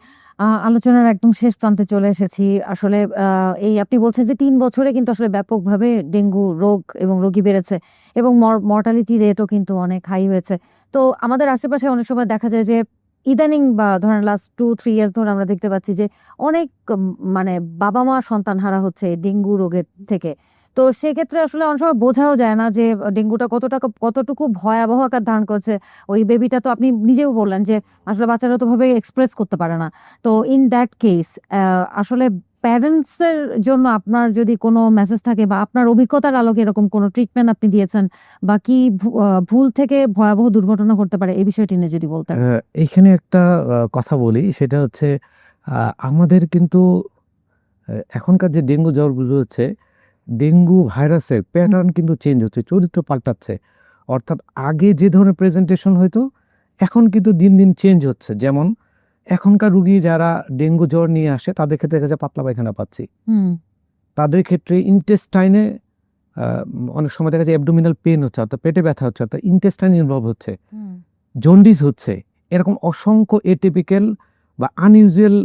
আলোচনার একদম শেষ প্রান্তে চলে এসেছি। আসলে এই আপনি বলছেন যে 3 বছরে কিন্তু আসলে ব্যাপকভাবে ডেঙ্গু রোগ এবং রোগী বেড়েছে এবং মর্টালিটি রেটও কিন্তু অনেক হাই হয়েছে। তো আমাদের আশেপাশে অনেক সময় দেখা যায় যে ইদানিং বা ধরেন লাস্ট 2-3 ইয়ার্স ধরে আমরা দেখতে পাচ্ছি যে অনেক মানে বাবা মা সন্তান হারা হচ্ছে ডেঙ্গু রোগের থেকে। তো সেক্ষেত্রে আসলে অনেক সময় বোঝাও যায় না যে ডেঙ্গুটা কতটুকু ভয়াবহ আকার ধারণ করছে। ওই বেবিটা তো আপনি নিজেও বললেন যে আসলে বাচ্চারা তো ভাবে এক্সপ্রেস করতে পারে না। তো ইন দ্যাট কেস আসলে প্যারেন্টসের জন্য আপনার যদি কোনো মেসেজ থাকে বা আপনার অভিজ্ঞতার আলোকে এরকম কোনো ট্রিটমেন্ট আপনি দিয়েছেন বা কি ভুল থেকে ভয়াবহ দুর্ঘটনা ঘটতে পারে, এই বিষয়টি নিয়ে যদি বলতেন। এইখানে একটা কথা বলি, সেটা হচ্ছে আমাদের কিন্তু এখনকার যে ডেঙ্গু জ্বরগুলো হচ্ছে ডেঙ্গু ভাইরাসের প্যাটার্ন কিন্তু চেঞ্জ হচ্ছে, চরিত্র পাল্টাচ্ছে। অর্থাৎ আগে যে ধরনের প্রেজেন্টেশন হয়তো এখন কিন্তু দিন দিন চেঞ্জ হচ্ছে। যেমন এখনকার রুগী যারা ডেঙ্গু জ্বর নিয়ে আসে তাদের ক্ষেত্রে দেখা যায় পাতলা পায়খানা পাচ্ছি, তাদের ক্ষেত্রে ইন্টেস্টাইনে অনেক সময় দেখা যায় অ্যাবডোমিনাল পেন হচ্ছে, অর্থাৎ পেটে ব্যথা হচ্ছে, অর্থাৎ ইন্টেস্টাইন ইনভলভ হচ্ছে, জন্ডিস হচ্ছে। এরকম অসংখ্য এটিপিক্যাল বা আনইউজুয়াল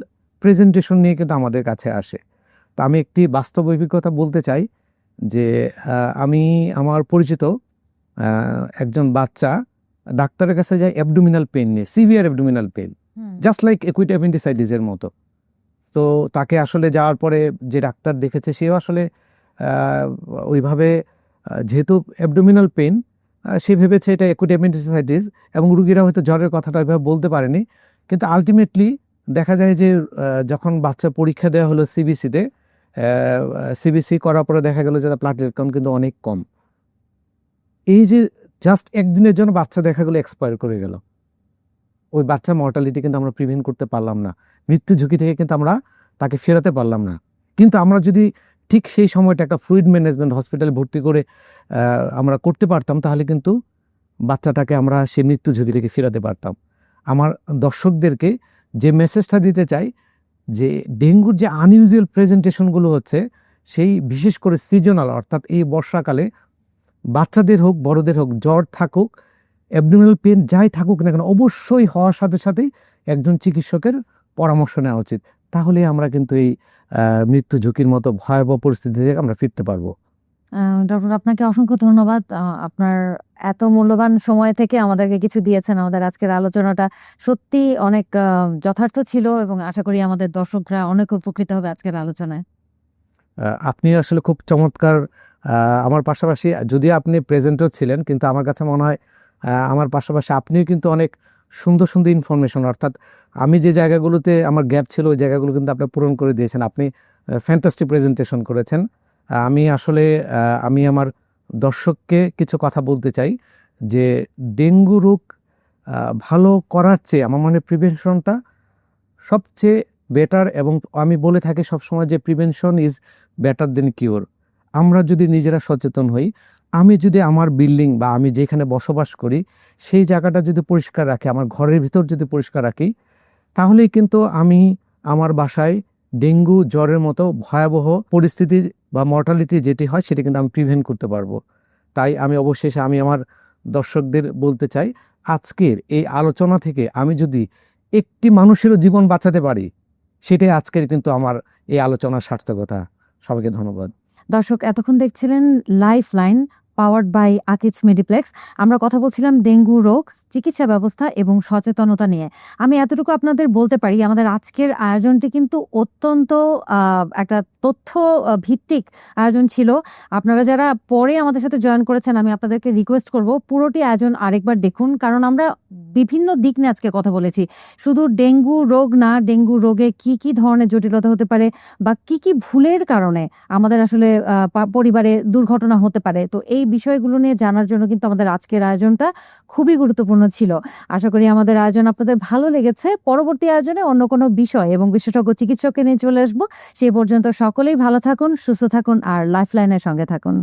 প্রেজেন্টেশন নিয়ে কিন্তু আমাদের কাছে আসে। তো আমি একটি বাস্তব অভিজ্ঞতা বলতে চাই যে আমি আমার পরিচিত একজন বাচ্চা ডাক্তারের কাছে যায় অ্যাবডোমিনাল পেন নিয়ে, severe abdominal pain, just like acute অ্যাপেন্ডিসাইটিসের মতো। তো তাকে আসলে যাওয়ার পরে যে ডাক্তার দেখেছে সেও আসলে ওইভাবে যেহেতু অ্যাবডোমিনাল পেন সে ভেবেছে এটা অ্যাকুইট অ্যাপেন্ডিসাইটিস, এবং রুগীরা হয়তো জ্বরের কথাটা ওইভাবে বলতে পারেনি। কিন্তু আলটিমেটলি দেখা যায় যে যখন বাচ্চা পরীক্ষা দেওয়া হলো সিবিসিতে, সিবিসি করার পরে দেখা গেল যে তার প্লাটেলেট কাউন্ট কিন্তু অনেক কম। এই যে জাস্ট একদিনের জন্য বাচ্চা দেখা গেলো এক্সপায়ার করে গেল, ওই বাচ্চার মর্টালিটি কিন্তু আমরা প্রিভেন্ট করতে পারলাম না, মৃত্যু ঝুঁকি থেকে কিন্তু আমরা তাকে ফেরাতে পারলাম না। কিন্তু আমরা যদি ঠিক সেই সময়টা একটা ফ্লুইড ম্যানেজমেন্ট হসপিটালে ভর্তি করে আমরা করতে পারতাম, তাহলে কিন্তু বাচ্চাটাকে আমরা সেই মৃত্যু ঝুঁকি থেকে ফেরাতে পারতাম। আমার দর্শকদেরকে যে মেসেজটা দিতে চাই যে ডেঙ্গুর যে আনইউজুয়াল প্রেজেন্টেশনগুলো হচ্ছে, সেই বিশেষ করে সিজনাল, অর্থাৎ এই বর্ষাকালে বাচ্চাদের হোক বড়দের হোক জ্বর থাকুক, অ্যাবডোমিনাল পেন যাই থাকুক না কেন, অবশ্যই হওয়ার সাথে সাথেই একজন চিকিৎসকের পরামর্শ নেওয়া উচিত। তাহলে আমরা কিন্তু এই মৃত্যু ঝুঁকির মতো ভয়াবহ পরিস্থিতি থেকে আমরা ফিরতে পারবো। ডক্টর, আপনাকে অসংখ্য ধন্যবাদ। আপনার এত মূল্যবান সময় থেকে আমাদেরকে কিছু দিয়েছেন। আমাদের আজকের আলোচনাটা সত্যি অনেক যথার্থ ছিল এবং আশা করি আমাদের দর্শকরা অনেক উপকৃত হবে আজকের আলোচনায়। আপনি আসলে খুব চমৎকার, আমার পাশাপাশি যদিও আপনি প্রেজেন্টর ছিলেন, কিন্তু আমার কাছে মনে হয় আমার পাশাপাশি আপনিও কিন্তু অনেক সুন্দর সুন্দর ইনফরমেশন, অর্থাৎ আমি যে জায়গাগুলোতে আমার গ্যাপ ছিল ওই জায়গাগুলো কিন্তু আপনি পূরণ করে দিয়েছেন। আপনি ফ্যান্টাস্টিক প্রেজেন্টেশন করেছেন। আমি আসলে আমি আমার দর্শককে কিছু কথা বলতে চাই যে ডেঙ্গু রোগ ভালো করার চেয়ে আমার মনে প্রিভেনশনটা সবচেয়ে বেটার, এবং আমি বলে থাকি সবসময় যে prevention is better then cure. আমরা যদি নিজেরা সচেতন হই, আমি যদি আমার বিল্ডিং বা আমি যেখানে বসবাস করি সেই জায়গাটা যদি পরিষ্কার রাখি, আমার ঘরের ভিতর যদি পরিষ্কার রাখি, তাহলেই কিন্তু আমি আমার বাসায় ডেঙ্গু জ্বরের মতো ভয়াবহ পরিস্থিতি বা মর্টালিটি যেটি হয় সেটি কিন্তু আমি প্রিভেন্ট করতে পারবো। তাই আমি অবশেষে আমি আমার দর্শকদের বলতে চাই, আজকের এই আলোচনা থেকে আমি যদি একটি মানুষেরও জীবন বাঁচাতে পারি, সেটাই আজকের কিন্তু আমার এই আলোচনার সার্থকতা। সবাইকে ধন্যবাদ। দর্শক, এতক্ষণ দেখছিলেন লাইফলাইন পাওয়ার্ড বাই আকিজ মেডিপ্লেক্স। আমরা কথা বলছিলাম ডেঙ্গু রোগ, চিকিৎসা ব্যবস্থা এবং সচেতনতা নিয়ে। আমি এতটুকু আপনাদের বলতে পারি, আমাদের আজকের আয়োজনটি কিন্তু অত্যন্ত একটা তথ্য ভিত্তিক আয়োজন ছিল। আপনারা যারা পরে আমাদের সাথে জয়েন করেছেন, আমি আপনাদেরকে রিকোয়েস্ট করব পুরোটি আয়োজন আরেকবার দেখুন, কারণ আমরা বিভিন্ন দিক নিয়ে আজকে কথা বলেছি। শুধু ডেঙ্গু রোগ না, ডেঙ্গু রোগে কি কি ধরনের জটিলতা হতে পারে বা কি কি ভুলের কারণে আমাদের আসলে পরিবারে দুর্ঘটনা হতে পারে, তো এই বিষয়গুলো নিয়ে জানার জন্য কিন্তু আমাদের আজকের আয়োজনটা খুবই গুরুত্বপূর্ণ ছিল। আশা করি আমাদের আয়োজন আপনাদের ভালো লেগেছে। পরবর্তী আয়োজনে অন্য কোনো বিষয় এবং বিশেষজ্ঞ চিকিৎসককে নিয়ে চলে আসবো। সেই পর্যন্ত সকলেই ভালো থাকুন, সুস্থ থাকুন আর লাইফলাইনের সঙ্গে থাকুন।